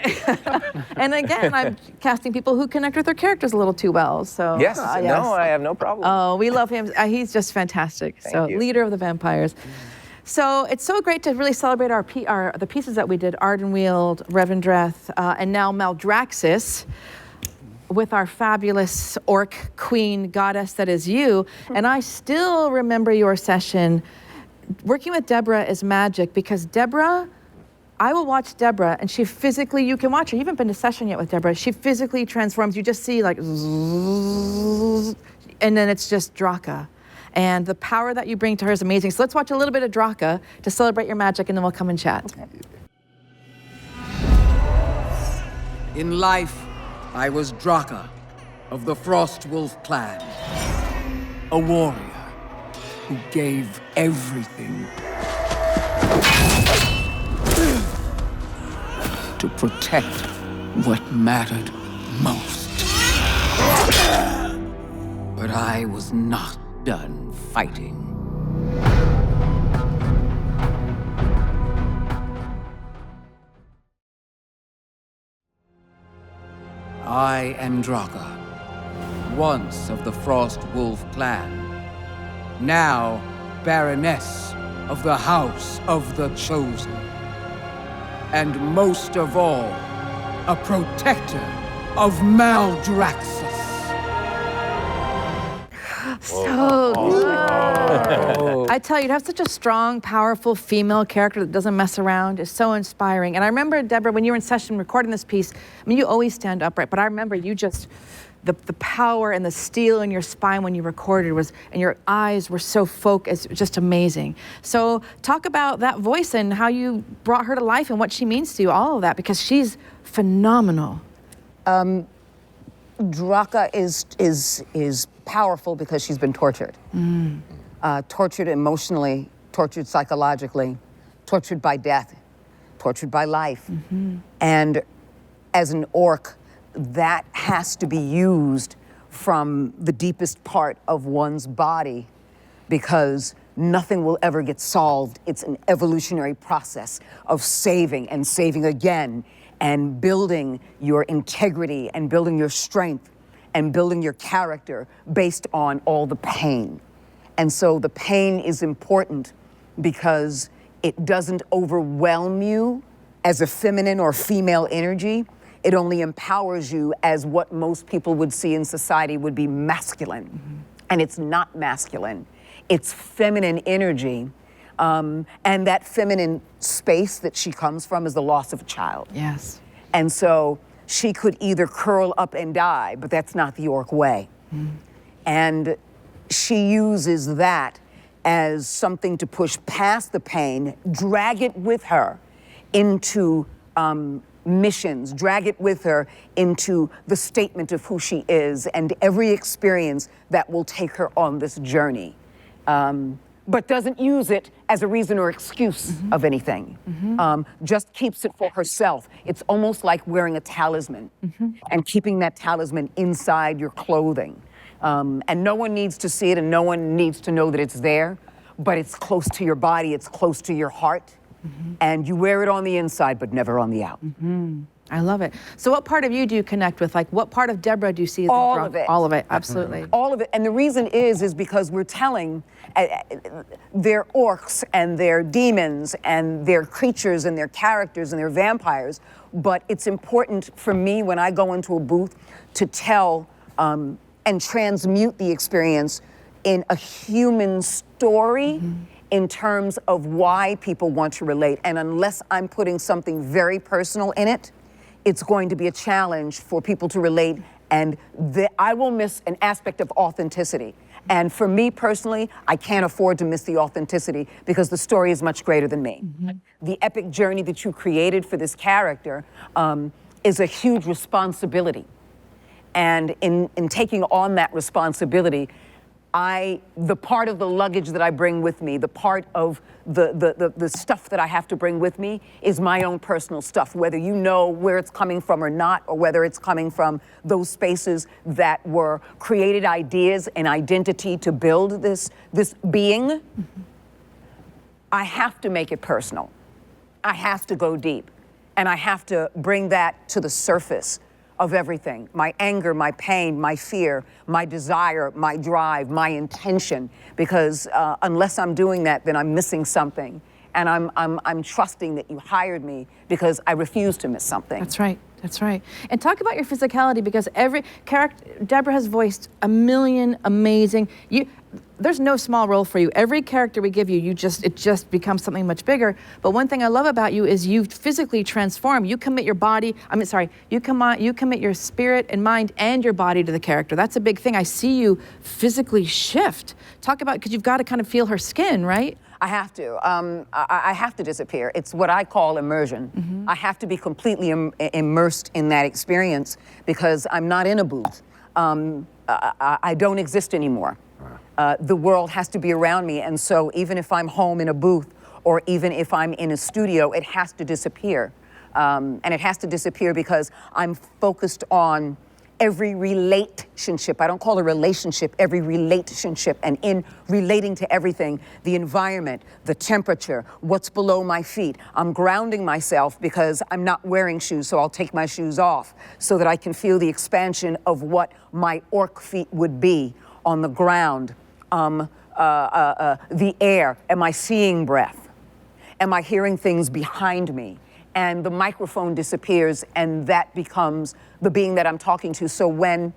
And again, I'm casting people who connect with their characters a little too well. So Yes, no, I have no problem. Oh, we love him. He's just fantastic. Thank you. Leader of the vampires. So it's so great to really celebrate the pieces that we did: Ardenweald, Revendreth, and now Maldraxxus, with our fabulous orc queen goddess that is you. And I still remember your session. Working with Deborah is magic because Deborah, I will watch Deborah and she physically, you can watch her, you haven't been to session yet with Deborah, she physically transforms, you just see like, zzz, and then it's just Draka. And the power that you bring to her is amazing. So let's watch a little bit of Draka to celebrate your magic and then we'll come and chat. Okay. In life, I was Draka of the Frostwolf clan, a warrior who gave everything to protect what mattered most. But I was not done fighting. I am Draka, once of the Frostwolf clan, now Baroness of the House of the Chosen, and most of all, a protector of Maldraxxus. So good. I tell you, to have such a strong, powerful female character that doesn't mess around is so inspiring. And I remember, Deborah, when you were in session recording this piece, I mean, you always stand upright, but I remember you just, the power and the steel in your spine when you recorded was, and your eyes were so focused, just amazing. So talk about that voice and how you brought her to life and what she means to you, all of that, because she's phenomenal. Draka is powerful because she's been tortured. Tortured emotionally, tortured psychologically, tortured by death, tortured by life. And as an orc, that has to be used from the deepest part of one's body because nothing will ever get solved. It's an evolutionary process of saving and saving again and building your integrity and building your strength and building your character based on all the pain. And so the pain is important because it doesn't overwhelm you as a feminine or female energy. It only empowers you as what most people would see in society would be masculine. Mm-hmm. And it's not masculine. It's feminine energy. And that feminine space that she comes from is the loss of a child. Yes. And so she could either curl up and die, but that's not the orc way. Mm. And she uses that as something to push past the pain, drag it with her into missions, drag it with her into the statement of who she is and every experience that will take her on this journey. But doesn't use it as a reason or excuse of anything. Just keeps it for herself. It's almost like wearing a talisman and keeping that talisman inside your clothing. And no one needs to see it and no one needs to know that it's there, but it's close to your body, it's close to your heart, and you wear it on the inside, but never on the out. I love it. So what part of you do you connect with? Like, what part of Deborah do you see? All of it. All of it, absolutely. All of it. And the reason is because we're telling their orcs and their demons and their creatures and their characters and their vampires, but it's important for me when I go into a booth to tell and transmute the experience in a human story in terms of why people want to relate. And unless I'm putting something very personal in it, it's going to be a challenge for people to relate, and I will miss an aspect of authenticity. And for me personally, I can't afford to miss the authenticity because the story is much greater than me. The epic journey that you created for this character is a huge responsibility. And in taking on that responsibility, the part of the luggage that I bring with me, the part of the stuff that I have to bring with me is my own personal stuff, whether you know where it's coming from or not, or whether it's coming from those spaces that were created ideas and identity to build this being. I have to make it personal. I have to go deep, and I have to bring that to the surface of everything. My anger, my pain, my fear, my desire, my drive, my intention, because unless I'm doing that, then I'm missing something. And I'm trusting that you hired me because I refuse to miss something. That's right. That's right. And talk about your physicality, because every character, Deborah has voiced a million amazing, there's no small role for you. Every character we give you, it just becomes something much bigger. But one thing I love about you is you physically transform. You commit your body, you commit your spirit and mind and your body to the character. That's a big thing. I see you physically shift. Talk about, because you've got to kind of feel her skin, right? I have to. I have to disappear. It's what I call immersion. I have to be completely immersed in that experience because I'm not in a booth. I don't exist anymore. The world has to be around me, and so even if I'm home in a booth or even if I'm in a studio, it has to disappear. And it has to disappear because I'm focused on every relationship. I don't call it a relationship, every relationship, and in relating to everything, the environment, the temperature, what's below my feet. I'm grounding myself because I'm not wearing shoes, so I'll take my shoes off so that I can feel the expansion of what my orc feet would be on the ground. The air, am I seeing breath? Am I hearing things behind me? And the microphone disappears, and that becomes the being that I'm talking to. So when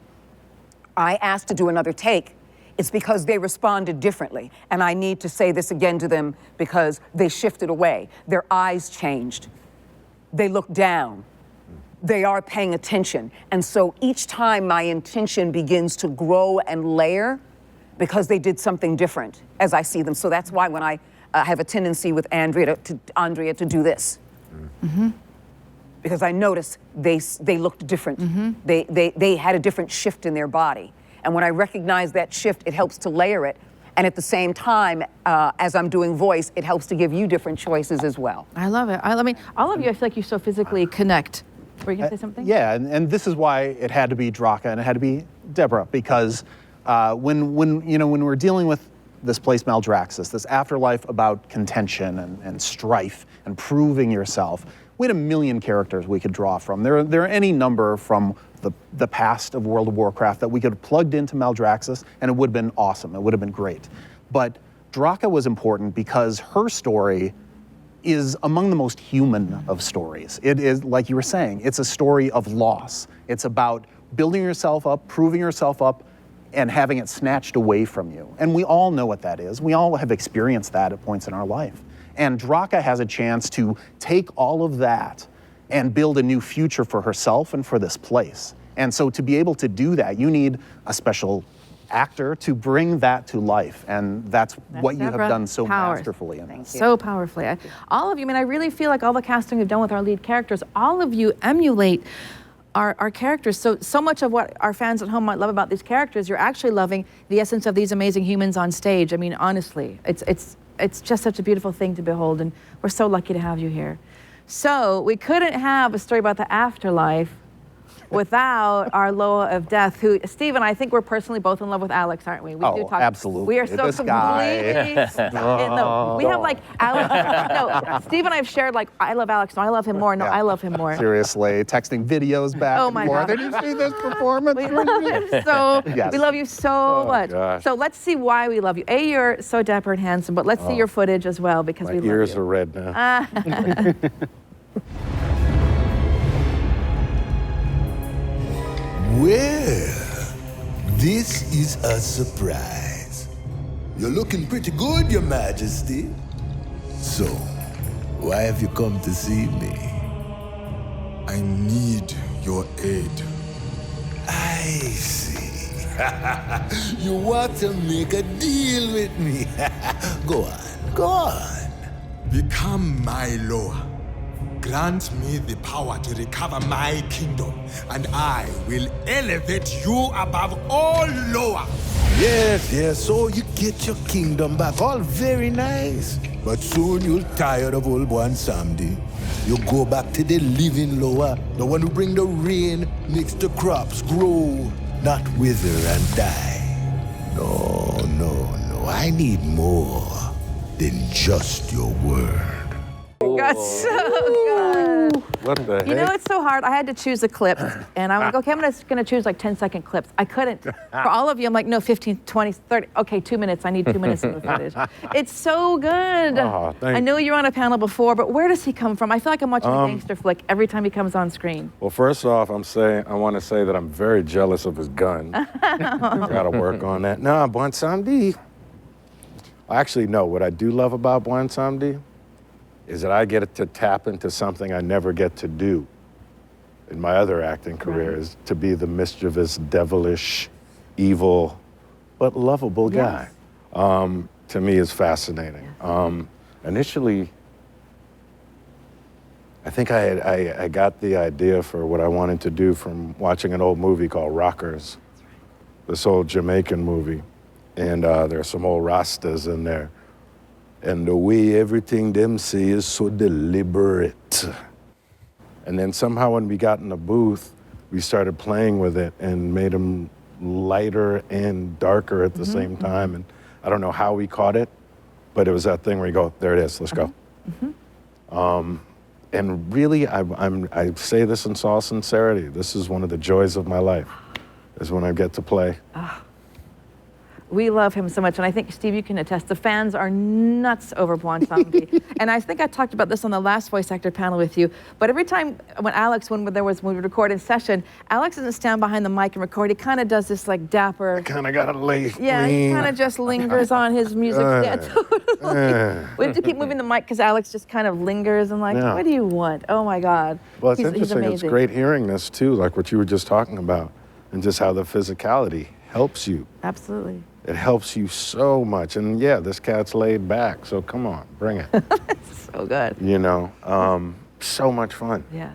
I ask to do another take, it's because they responded differently. And I need to say this again to them because they shifted away. Their eyes changed. They looked down. They are paying attention. And so each time my intention begins to grow and layer because they did something different as I see them. So that's why when I have a tendency with Andrea to do this. Because I noticed they looked different. They had a different shift in their body. And when I recognize that shift, it helps to layer it. And at the same time, as I'm doing voice, it helps to give you different choices as well. I love it. I mean, all of you, I feel like you so physically connect. Were you going to say something? Yeah, and this is why it had to be Draka and it had to be Deborah, because when we're dealing with this place Maldraxxus, this afterlife about contention and strife and proving yourself. We had a million characters we could draw from. There are any number from the past of World of Warcraft that we could have plugged into Maldraxxus, and it would have been awesome. It would have been great. But Draka was important because her story is among the most human of stories. It is, like you were saying, it's a story of loss. It's about building yourself up, proving yourself up, and having it snatched away from you. And we all know what that is. We all have experienced that at points in our life. And Draka has a chance to take all of that and build a new future for herself and for this place. And so to be able to do that, you need a special actor to bring that to life. And that's what you have done so masterfully in this. So powerfully. All of you, I mean, I really feel like all the casting we've done with our lead characters, all of you emulate our characters. So much of what our fans at home might love about these characters, you're actually loving the essence of these amazing humans on stage. I mean, honestly, it's just such a beautiful thing to behold, and we're so lucky to have you here. So we couldn't have a story about the afterlife without our Loa of Death, who, Steve and I think we're personally both in love with Alex, aren't we? We do talk. Absolutely. We are so This completely. We have like Alex. No, Steve and I have shared like, I love Alex. No, I love him more. No, I love him more. Seriously, texting videos back Oh and my forth. God. Did you see this performance? We love him so. Yes. We love you so much. gosh. So let's see why we love you. A, you're so dapper and handsome, but let's see your footage as well because My we love ears you. are red now. Well, this is a surprise. You're looking pretty good, Your Majesty. So, why have you come to see me? I need your aid. I see. You want to make a deal with me. Go on, go on. Become my Loa. Grant me the power to recover my kingdom, and I will elevate you above all Loa. Yes, so you get your kingdom back. All very nice. But soon you'll tired of old one Samdi. You go back to the living Loa, the one who bring the rain, makes the crops grow, not wither and die. No. I need more than just your word. Got so good. What the heck? You know, it's so hard. I had to choose a clip, and I'm like, okay, I'm gonna choose like 10-second clips. I couldn't. For all of you, I'm like, no, 15, 20, 30. Okay, 2 minutes. I need 2 minutes of the footage. It's so good. Oh, I know you were on a panel before, but where does he come from? I feel like I'm watching a gangster flick every time he comes on screen. Well, first off, I want to say that I'm very jealous of his gun. Got to work on that. No, Bon Samedi. Actually, no. What I do love about Bon Samedi is that I get to tap into something I never get to do in my other acting career, is to be the mischievous, devilish, evil, but lovable guy. To me is fascinating. Initially, I think I got the idea for what I wanted to do from watching an old movie called Rockers, this old Jamaican movie. And there's some old Rastas in there. And the way everything them see is so deliberate. And then somehow when we got in the booth, we started playing with it and made them lighter and darker at the same time. And I don't know how we caught it, but it was that thing where you go, there it is, let's go. And really, I say this in all sincerity, this is one of the joys of my life, is when I get to play. We love him so much, and I think, Steve, you can attest, the fans are nuts over Bon Samedi. And I think I talked about this on the last voice actor panel with you, but every time when we record in session, Alex doesn't stand behind the mic and record. He kind of does this like dapper. Kind of got to lay. Yeah, he kind of just lingers on his music stand. We have to keep moving the mic because Alex just kind of lingers and like, what do you want? Oh my God. Well, it's He's interesting. It's amazing. great hearing this too, like what you were just talking about, and just how the physicality helps you. Absolutely. It helps you so much. And yeah, this cat's laid back, so come on, bring it. So good. You know, so much fun. Yes.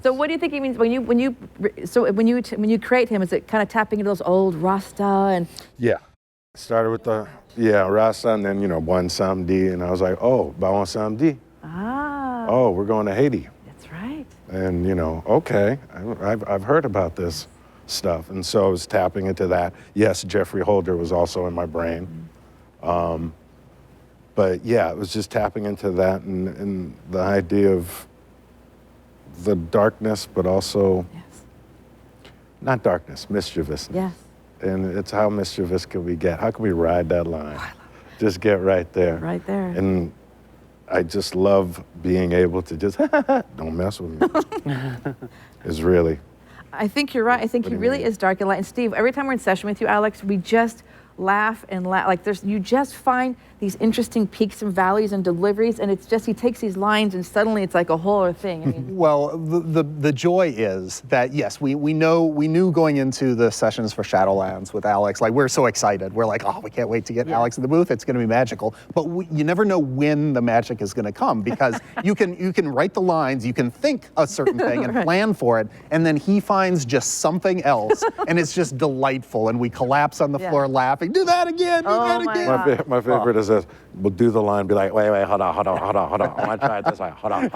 So what do you think he means when you create him? Is it kind of tapping into those old Rasta and? Yeah. Started with the Rasta, and then Bon Samedi, and I was like, oh, Bon Samedi. Ah. Oh, we're going to Haiti. That's right. And okay, I've heard about this stuff, and so I was tapping into that. Yes, Jeffrey Holder was also in my brain. But yeah, it was just tapping into that and the idea of the darkness, but also not darkness, mischievousness. Yes. And it's how mischievous can we get? How can we ride that line? Just get right there. Right there. And I just love being able to just, don't mess with me. It's really. I think you're right. I think he really is dark and light. And Steve, every time we're in session with you, Alex, we just laugh and laugh. Like you just find these interesting peaks and valleys and deliveries, and it's just, he takes these lines and suddenly it's like a whole other thing. I mean, well, the joy is that, yes, we knew going into the sessions for Shadowlands with Alex, like we're so excited. We're like, oh, we can't wait to get Alex in the booth. It's going to be magical. But you never know when the magic is going to come, because you can write the lines, you can think a certain thing and plan for it, and then he finds just something else, and it's just delightful, and we collapse on the floor laughing. Do that again, do that again. My favorite is this. We'll do the line, be like, wait, hold on. I want to try it this way. Hold on.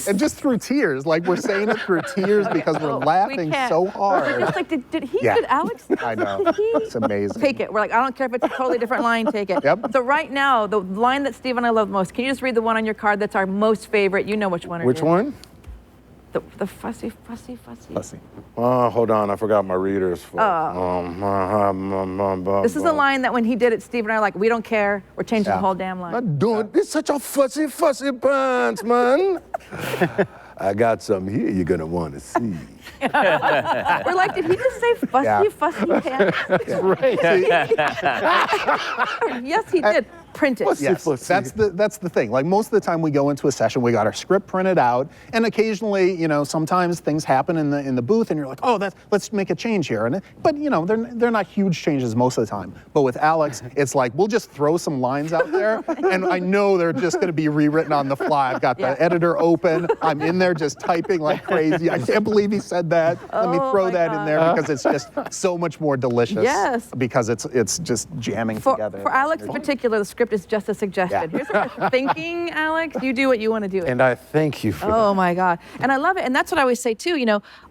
And just through tears, like we're saying it through tears because we're laughing so hard. It's like, did Alex? I know, it's amazing. Take it. We're like, I don't care if it's a totally different line, take it. Yep. So right now, the line that Steve and I love most, can you just read the one on your card that's our most favorite? You know which one it is. Which one? The fussy. Oh, hold on, I forgot my readers. This is a line that when he did it, Steve and I are like, we don't care. We're changing the whole damn line. I'm doing this. Such a fussy pants, man. I got something here you're gonna want to see. We're like, did he just say fussy pants? Right. Yes, he did. Print it. Yes, that's the thing. Like most of the time we go into a session, we got our script printed out, and occasionally, sometimes things happen in the booth, and you're like, oh, let's make a change here. But they're not huge changes most of the time. But with Alex, it's like we'll just throw some lines out there, and I know they're just going to be rewritten on the fly. I've got the editor open. I'm in there just typing like crazy. I can't believe he said that. Let me throw that in there because it's just so much more delicious. Yes. Because it's just jamming together. For Alex in particular, the script is just a suggestion. Here's what you're thinking, Alex. You do what you want to do. And I thank you for that. Oh my God. And I love it. And that's what I always say too,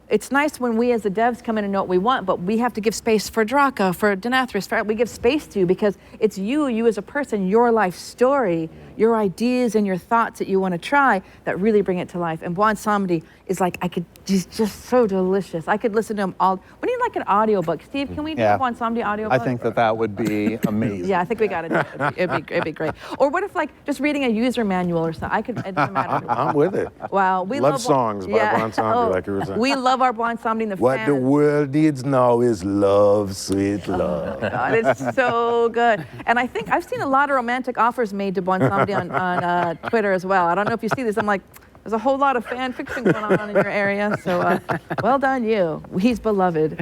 it's nice when we as the devs come in and know what we want, but we have to give space for Draka, for Denathris, we give space to, because it's you as a person, your life story, your ideas and your thoughts that you want to try that really bring it to life. And Bon Samedi is like, he's just so delicious. I could listen to him all. We need like an audiobook. Steve, can we do a Bon Samedi audiobook? I think that would be amazing. Yeah, I think we got to do it. It'd be great. Or what if like just reading a user manual or something? It doesn't matter. I'm with it. Wow, we love songs by Bon Samedi, like you were saying. We love our Bon Samedi and the What fans. the world needs now is love, sweet love. Oh my God, it's so good. And I think I've seen a lot of romantic offers made to Bon Samedi on Twitter as well. I don't know if you see this. I'm like, there's a whole lot of fan fiction going on in your area. So well done, you. He's beloved.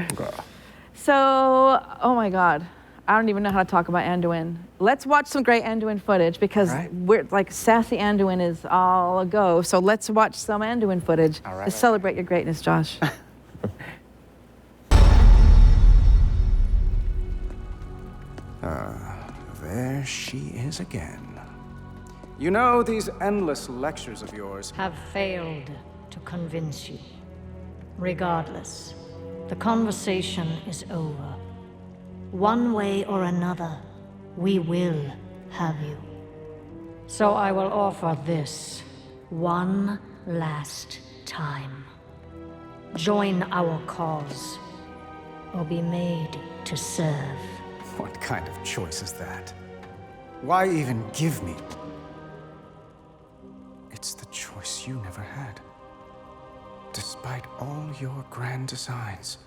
So, oh my God. I don't even know how to talk about Anduin. Let's watch some great Anduin footage because we're like sassy Anduin is all a go. So let's watch some Anduin footage to celebrate your greatness, Josh. There she is again. You know, these endless lectures of yours have failed to convince you. Regardless, the conversation is over. One way or another, we will have you. So I will offer this one last time. Join our cause, or be made to serve. What kind of choice is that? Why even give me? It's the choice you never had. Despite all your grand designs,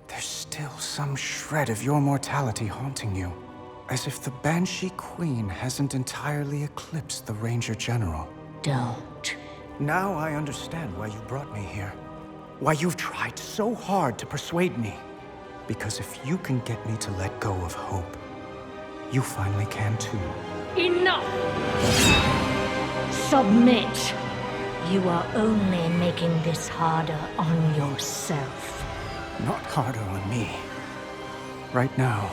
there's still some shred of your mortality haunting you. As if the Banshee Queen hasn't entirely eclipsed the Ranger General. Don't. Now I understand why you brought me here. Why you've tried so hard to persuade me. Because if you can get me to let go of hope, you finally can too. Enough! Submit! You are only making this harder on yourself. Not harder on me. Right now,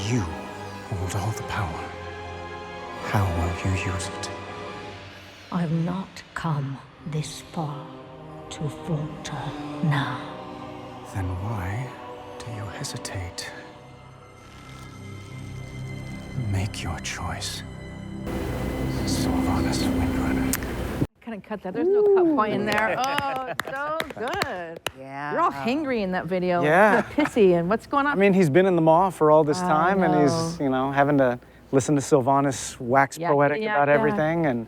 you hold all the power. How will you use it? I've not come this far to falter now. Then why do you hesitate? Make your choice. Sylvanas Windrunner. Couldn't cut that. There's no cut point in there. Oh, so good. Yeah. You're all hangry in that video. Yeah. Kind of pissy. And what's going on? I mean, he's been in the maw for all this I time, and he's, know. having to listen to Sylvanas wax poetic about everything. And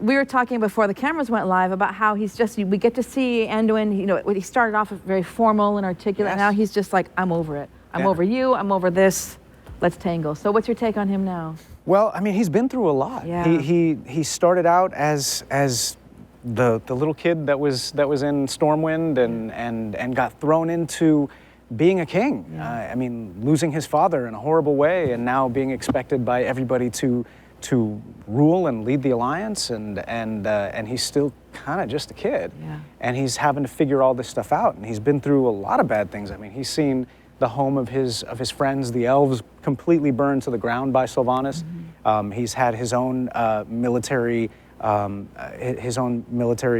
we were talking before the cameras went live about how he's just, we get to see Anduin, he started off very formal and articulate, and now he's just like, I'm over it. I'm over you, I'm over this, let's tangle. So what's your take on him now? Well, I mean, he's been through a lot. Yeah. He started out as the little kid that was in Stormwind and got thrown into being a king. Yeah. I mean, losing his father in a horrible way, and now being expected by everybody to rule and lead the Alliance, and he's still kind of just a kid. Yeah. And he's having to figure all this stuff out, and he's been through a lot of bad things. I mean, he's seen the home of his friends, the elves, completely burned to the ground by Sylvanas. Mm-hmm. He's had his own military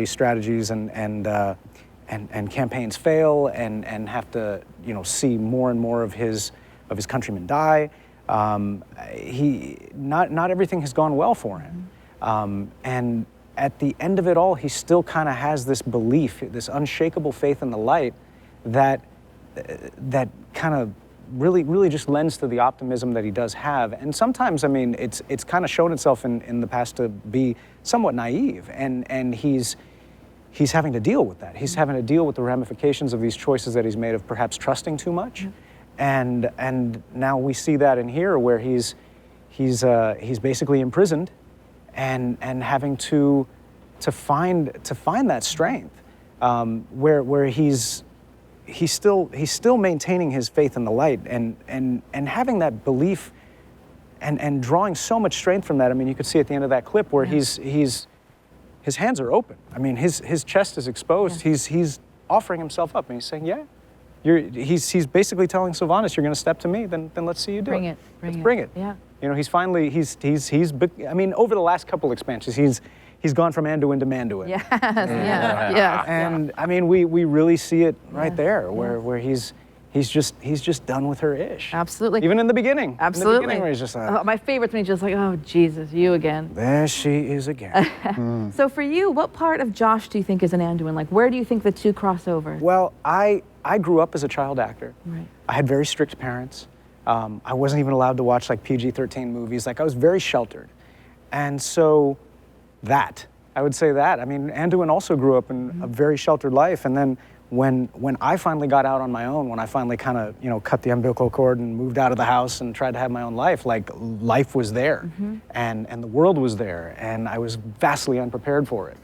strategies and campaigns fail, and have to see more and more of his countrymen die. Not everything has gone well for him, and at the end of it all, he still kind of has this belief, this unshakable faith in the light, that kind of really just lends to the optimism that he does have. And sometimes, I mean, it's kind of shown itself in the past to be somewhat naive, and he's having to deal with that. He's having to deal with the ramifications of these choices that he's made of perhaps trusting too much. And now we see that in here, where he's basically imprisoned, and having to find that strength, where he's still maintaining his faith in the light, and having that belief, and drawing so much strength from that. I mean, you could see at the end of that clip where his hands are open. I mean, his chest is exposed. Yeah. He's offering himself up, and he's saying, yeah. He's basically telling Sylvanas, you're going to step to me, then let's see you do it. Bring it. Yeah. He's finally, I mean, over the last couple expansions, he's gone from Anduin to Manduin. Yes, yes. And I mean, we really see it right there, where he's just done with her ish. Absolutely. Even in the beginning. Absolutely. In the beginning, where he's just like, my favorite's when he's just like, oh, Jesus, you again. there she is again. So for you, what part of Josh do you think is an Anduin? Like, where do you think the two cross over? Well, I grew up as a child actor. Right. I had very strict parents. I wasn't even allowed to watch like PG-13 movies. Like, I was very sheltered. And so I would say that. I mean, Anduin also grew up in a very sheltered life. And then when I finally got out on my own, when I finally kind of, cut the umbilical cord and moved out of the house and tried to have my own life, like, life was there, and the world was there, and I was vastly unprepared for it.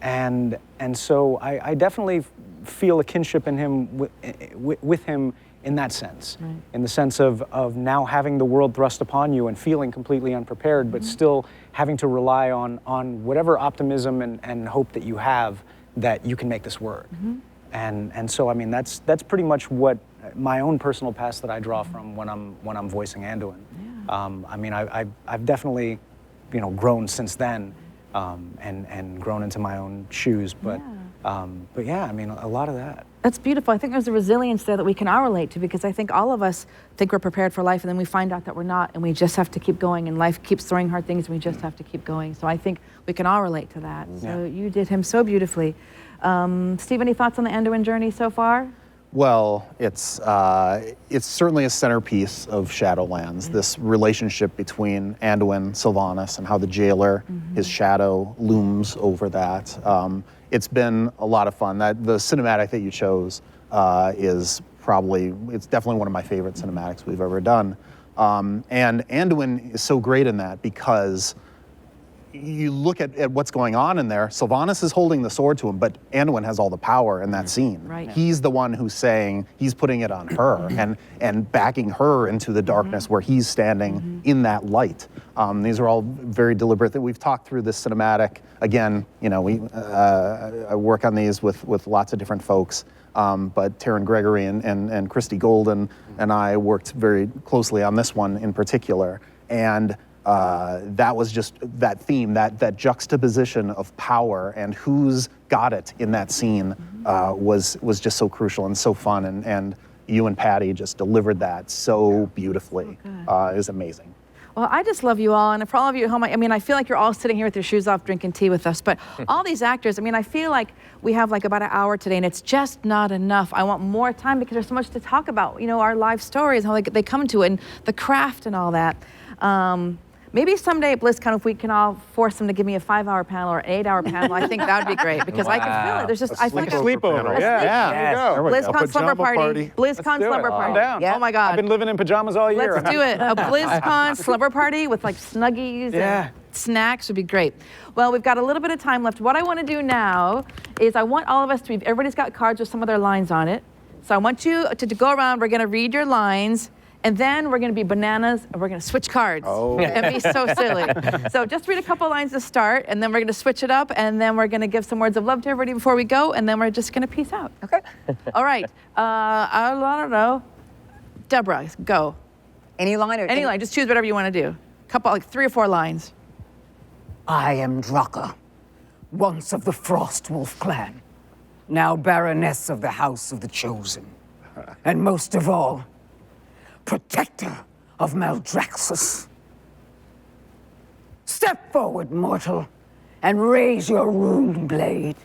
And so I definitely feel a kinship in him with him in that sense, in the sense of now having the world thrust upon you and feeling completely unprepared, but still having to rely on whatever optimism and hope that you have, that you can make this work. And so, I mean, that's pretty much what my own personal past that I draw from when I'm voicing Anduin. I mean, I've definitely, grown since then, and grown into my own shoes. But yeah, I mean, a lot of that. That's beautiful. I think there's a resilience there that we can all relate to, because I think all of us think we're prepared for life, and then we find out that we're not, and we just have to keep going, and life keeps throwing hard things, and we just have to keep going. So I think we can all relate to that. So you did him so beautifully. Steve, any thoughts on the Anduin journey so far? Well, it's certainly a centerpiece of Shadowlands, this relationship between Anduin, Sylvanas, and how the jailer, his shadow, looms over that. It's been a lot of fun. The cinematic that you chose is it's definitely one of my favorite cinematics we've ever done. And Anduin is so great in that, because you look at what's going on in there. Sylvanas is holding the sword to him, but Anduin has all the power in that scene. Right. He's the one who's saying, he's putting it on her and backing her into the darkness where he's standing in that light. These are all very deliberate. That we've talked through this cinematic. Again, I work on these with lots of different folks. But Taryn Gregory and Christy Golden and I worked very closely on this one in particular. And that was just that theme, that juxtaposition of power and who's got it in that scene was just so crucial and so fun. And you and Patty just delivered that so beautifully. It was amazing. Well, I just love you all, and for all of you at home, I mean, I feel like you're all sitting here with your shoes off, drinking tea with us, but all these actors, I mean, I feel like we have like about an hour today, and it's just not enough. I want more time because there's so much to talk about, you know, our life stories, how they come to it, and the craft and all that. Maybe someday at BlizzCon, if we can all force them to give me a 5-hour panel or an 8-hour panel, I think that would be great because I can feel it. There's just, I feel like Sleepover. Yeah. There we go. BlizzCon slumber party. BlizzCon slumber party. I'm down. Oh my God. I've been living in pajamas all year. Let's do it. A BlizzCon slumber party with like Snuggies and snacks would be great. Well, we've got a little bit of time left. What I want to do now is I want all of us to be, everybody's got cards with some of their lines on it. So I want you to go around. We're going to read your lines. And then we're going to be bananas, and we're going to switch cards and be so silly. So just read a couple lines to start, and then we're going to switch it up, and then we're going to give some words of love to everybody before we go, and then we're just going to peace out. Okay. All right. I don't know. Deborah, go. Any line or any line. Just choose whatever you want to do. Couple, like 3 or 4 lines. I am Draka, once of the Frostwolf clan, now Baroness of the House of the Chosen, and most of all, protector of Maldraxxus. Step forward, mortal, and raise your rune blade.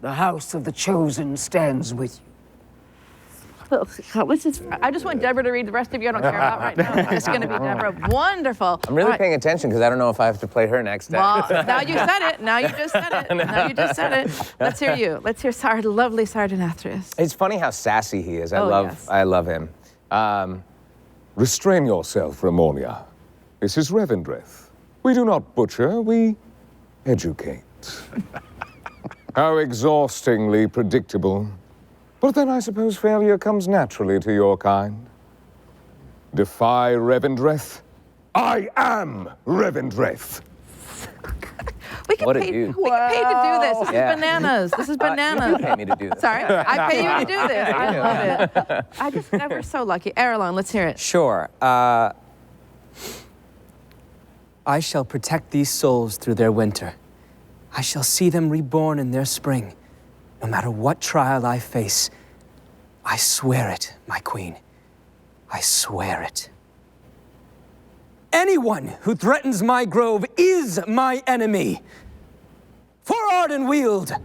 The House of the Chosen stands with you. I just want Deborah to read. The rest of you I don't care about right now. It's going to be Deborah. Wonderful. I'm really paying attention because I don't know if I have to play her next. Well, now you said it. Now you just said it. Now you just said it. Let's hear you. Let's hear lovely Sergeant Athreus. It's funny how sassy he is. I love him. Restrain yourself, Ramonia. This is Revendreth. We do not butcher, we educate. How exhaustingly predictable. But then I suppose failure comes naturally to your kind. Defy Revendreth? I am Revendreth. We get paid to do this. This is bananas. This is bananas. You pay me to do this. Sorry, I pay you to do this. I love it. I just never so lucky. Erlon, let's hear it. Sure. I shall protect these souls through their winter. I shall see them reborn in their spring. No matter what trial I face, I swear it, my queen. I swear it. Anyone who threatens my grove is my enemy. For Ardenweald.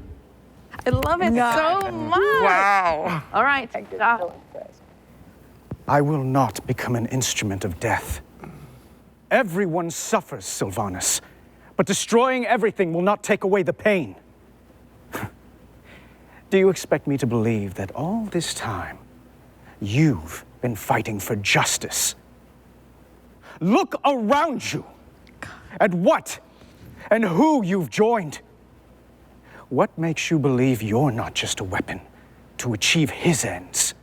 I love it so much. Wow. All right. I will not become an instrument of death. Everyone suffers, Sylvanas, but destroying everything will not take away the pain. Do you expect me to believe that all this time you've been fighting for justice? Look around you at what and who you've joined. What makes you believe you're not just a weapon to achieve his ends?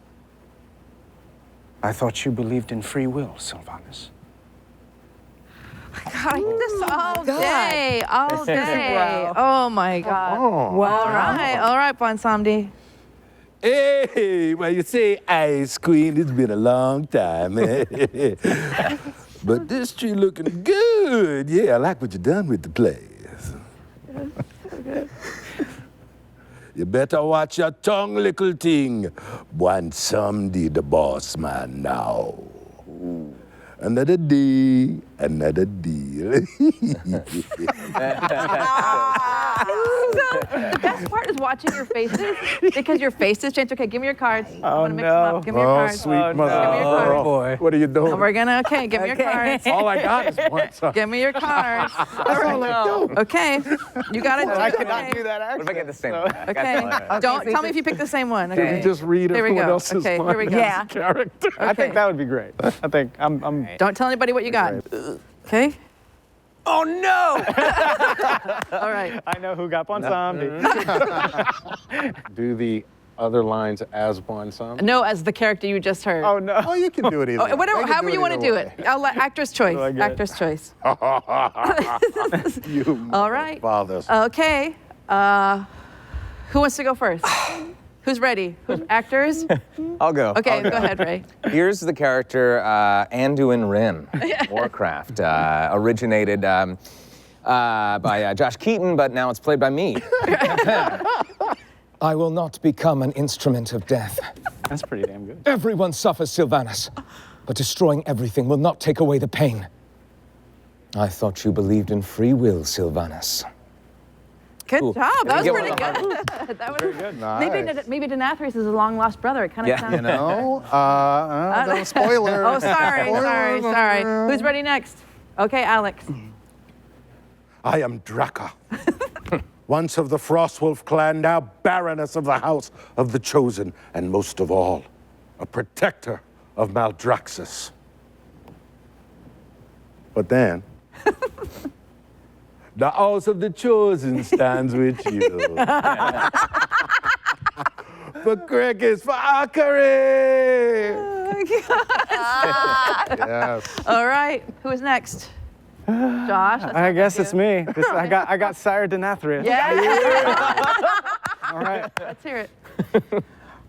I thought you believed in free will, Sylvanas. God, I do this all day, all day. Wow. Oh my God. Oh. Wow. All right, Bonsamdi. Hey, well, you say Ice Queen, it's been a long time. But this tree looking good. Yeah, I like what you done with the place. You better watch your tongue, little thing. Want somebody the boss man now. Another day, another deal. The best part is watching your faces because your faces change. Okay, give me your cards. I'm gonna mix them up. Give me your cards. Sweet mother. Give me your cards. Oh, boy. What are you doing? And we're gonna, give me your cards. All I got is one side. Give me your cards. That's all I do. Okay, you gotta do it. I cannot do that What if I get the same one? Okay, don't tell me if you pick the same one. Can Okay. you just read Here we everyone go. else's Okay, here we go. Yeah. character? I think that would be great. I think I'm Don't tell anybody what you got. Okay. Oh no! All right. I know who got Bonsamdi. Do the other lines as Bonsam? No, as the character you just heard. Oh no. Oh, you can do it either. Oh, whatever, They can however you want to do it. I'll let actor's choice. I get it. Actor's choice. You All right. fathers. Okay. Who wants to go first? Who's ready? Actors? I'll go. Okay, go ahead, Ray. Here's the character Anduin Wrynn, Warcraft, originated by Josh Keaton, but now it's played by me. I will not become an instrument of death. That's pretty damn good. Everyone suffers, Sylvanas. but destroying everything will not take away the pain. I thought you believed in free will, Sylvanas. Good Cool. job. That was Give pretty him a good. That was Very good. maybe Denathrius is a long lost brother. It kind of Yeah. sounds. You know, don't spoiler. Oh, sorry. Who's ready next? Okay, Alex. I am Draka. Once of the Frostwolf clan, now Baroness of the House of the Chosen, and most of all, a protector of Maldraxxus. But then, the House of the Chosen stands with you. For crickets, for Akari! Yes. All right, who's next? Josh. I guess it's me. I got Sire Denathrius. Yeah. All right. Let's hear it.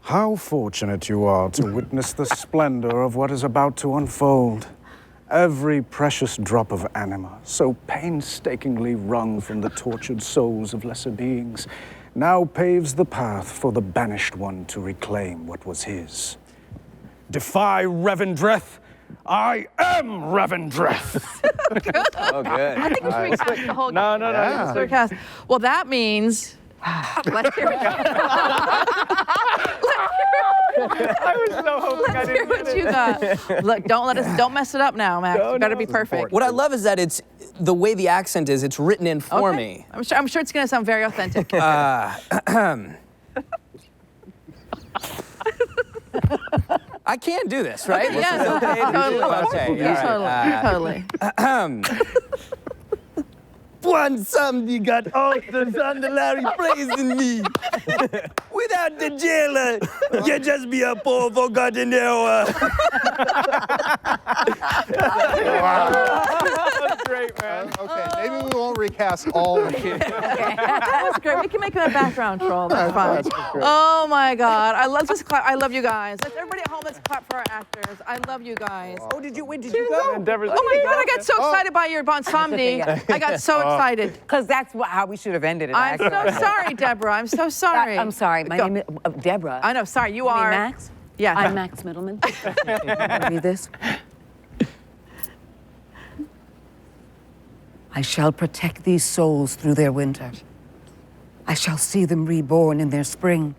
How fortunate you are to witness the splendor of what is about to unfold. Every precious drop of anima, so painstakingly wrung from the tortured souls of lesser beings, now paves the path for the banished one to reclaim what was his. Defy Revendreth. I am Revendreth. Oh, good. I think we should recast the whole game. No. Let's recast. Well, that means. Let's hear it. I was so hoping I Let's hear didn't what get you it. got. Look, don't mess it up now, Max. You better be perfect. What I love is that it's the way the accent is. It's written in for me. I'm sure it's going to sound very authentic. I can do this, right? Okay, This yeah, is okay to do? Totally. One somebody got Austin's under Larry praising me. Without the jailer, you just be a poor forgotten hour. That's great, man. Okay, maybe we won't recast all of it. That was great. We can make him a background troll. That's fine. Oh my God. I love you guys. Let's everybody at home, let's clap for our actors. I love you guys. Oh, did you go? Oh my God, I got so excited by your Bonsomni. I got so excited. Because that's how we should have ended it. I'm actually. so sorry, Deborah. I'm so sorry. I'm sorry. My name is Deborah. I know, sorry. You You mean are. Max? Yeah. I'm Max Middleman. Read this. I shall protect these souls through their winter. I shall see them reborn in their spring.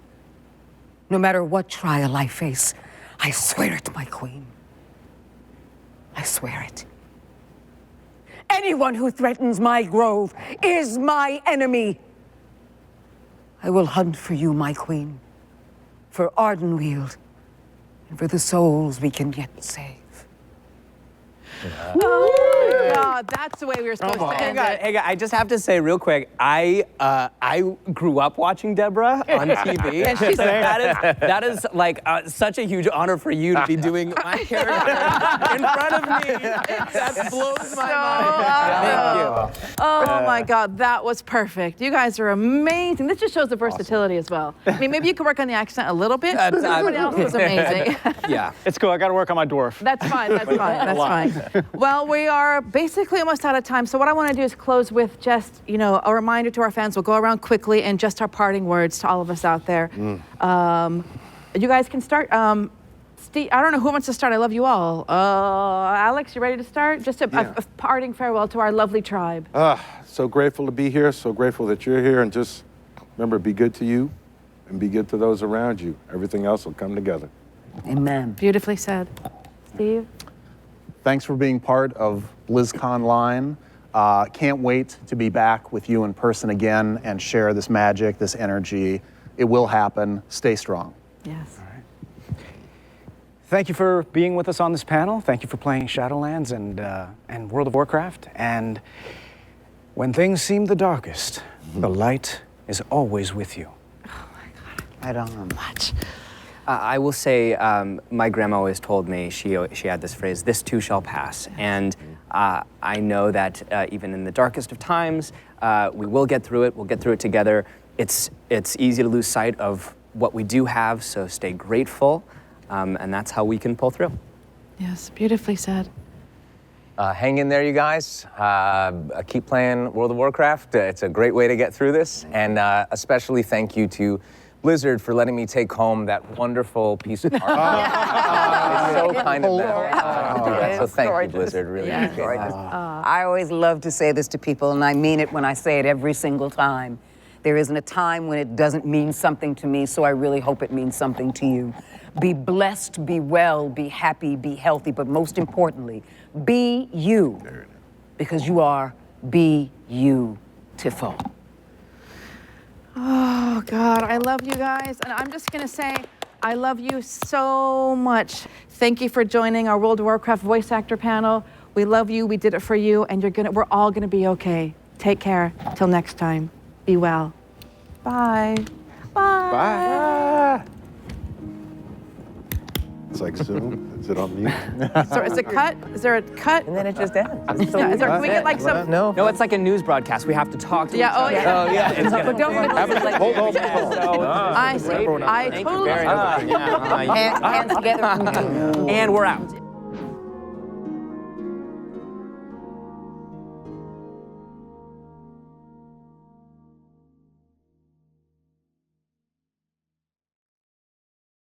No matter what trial I face, I swear it, my queen. I swear it. Anyone who threatens my grove is my enemy. I will hunt for you, my queen, for Ardenweald, and for the souls we can yet save. Oh my God, that's the way we were supposed to end it. Hey, guys, I just have to say real quick, I grew up watching Deborah on TV, and she's that is like such a huge honor for you to be doing my character in front of me. That blows my mind. Thank you. Oh my God, that was perfect. You guys are amazing. This just shows the versatility as well. I mean, maybe you could work on the accent a little bit. Everybody else was amazing. Yeah. It's cool. I got to work on my dwarf. That's fine. That's fine. Well, we are basically almost out of time. So what I want to do is close with just, a reminder to our fans. We'll go around quickly and just our parting words to all of us out there. You guys can start. Steve, I don't know who wants to start. I love you all. Alex, you ready to start? Just a parting farewell to our lovely tribe. So grateful to be here. So grateful that you're here. And just remember, be good to you and be good to those around you. Everything else will come together. Amen. Beautifully said. Steve? Thanks for being part of BlizzConline. Can't wait to be back with you in person again and share this magic, this energy. It will happen. Stay strong. Yes. Thank you for being with us on this panel. Thank you for playing Shadowlands and World of Warcraft. And when things seem the darkest, the light is always with you. Oh my God. I don't know Much. I will say, my grandma always told me, she had this phrase, "This too shall pass." And I know that even in the darkest of times, we will get through it. We'll get through it together. It's easy to lose sight of what we do have, so stay grateful, and that's how we can pull through. Yes, beautifully said. Hang in there, you guys. Keep playing World of Warcraft. It's a great way to get through this. And especially thank you to Blizzard for letting me take home that wonderful piece of art. It's so kind of them to do that. So thank you, Blizzard. Really appreciate that. I always love to say this to people, and I mean it when I say it every single time. There isn't a time when it doesn't mean something to me, so I really hope it means something to you. Be blessed, be well, be happy, be healthy, but most importantly, be you, because you are beautiful. Oh, God, I love you guys. And I'm just going to say, I love you so much. Thank you for joining our World of Warcraft voice actor panel. We love you. We did it for you. And we're all going to be okay. Take care. Till next time. Be well. Bye. Bye. Bye. It's like Zoom. Is it on mute? So is it cut? Is there a cut? And then it just ends. Can we get like some? No, it's like a news broadcast. We have to talk to each Yeah. Oh other. yeah. Oh, yeah. But don't Hold on. I see. I totally. hands together. And we're out.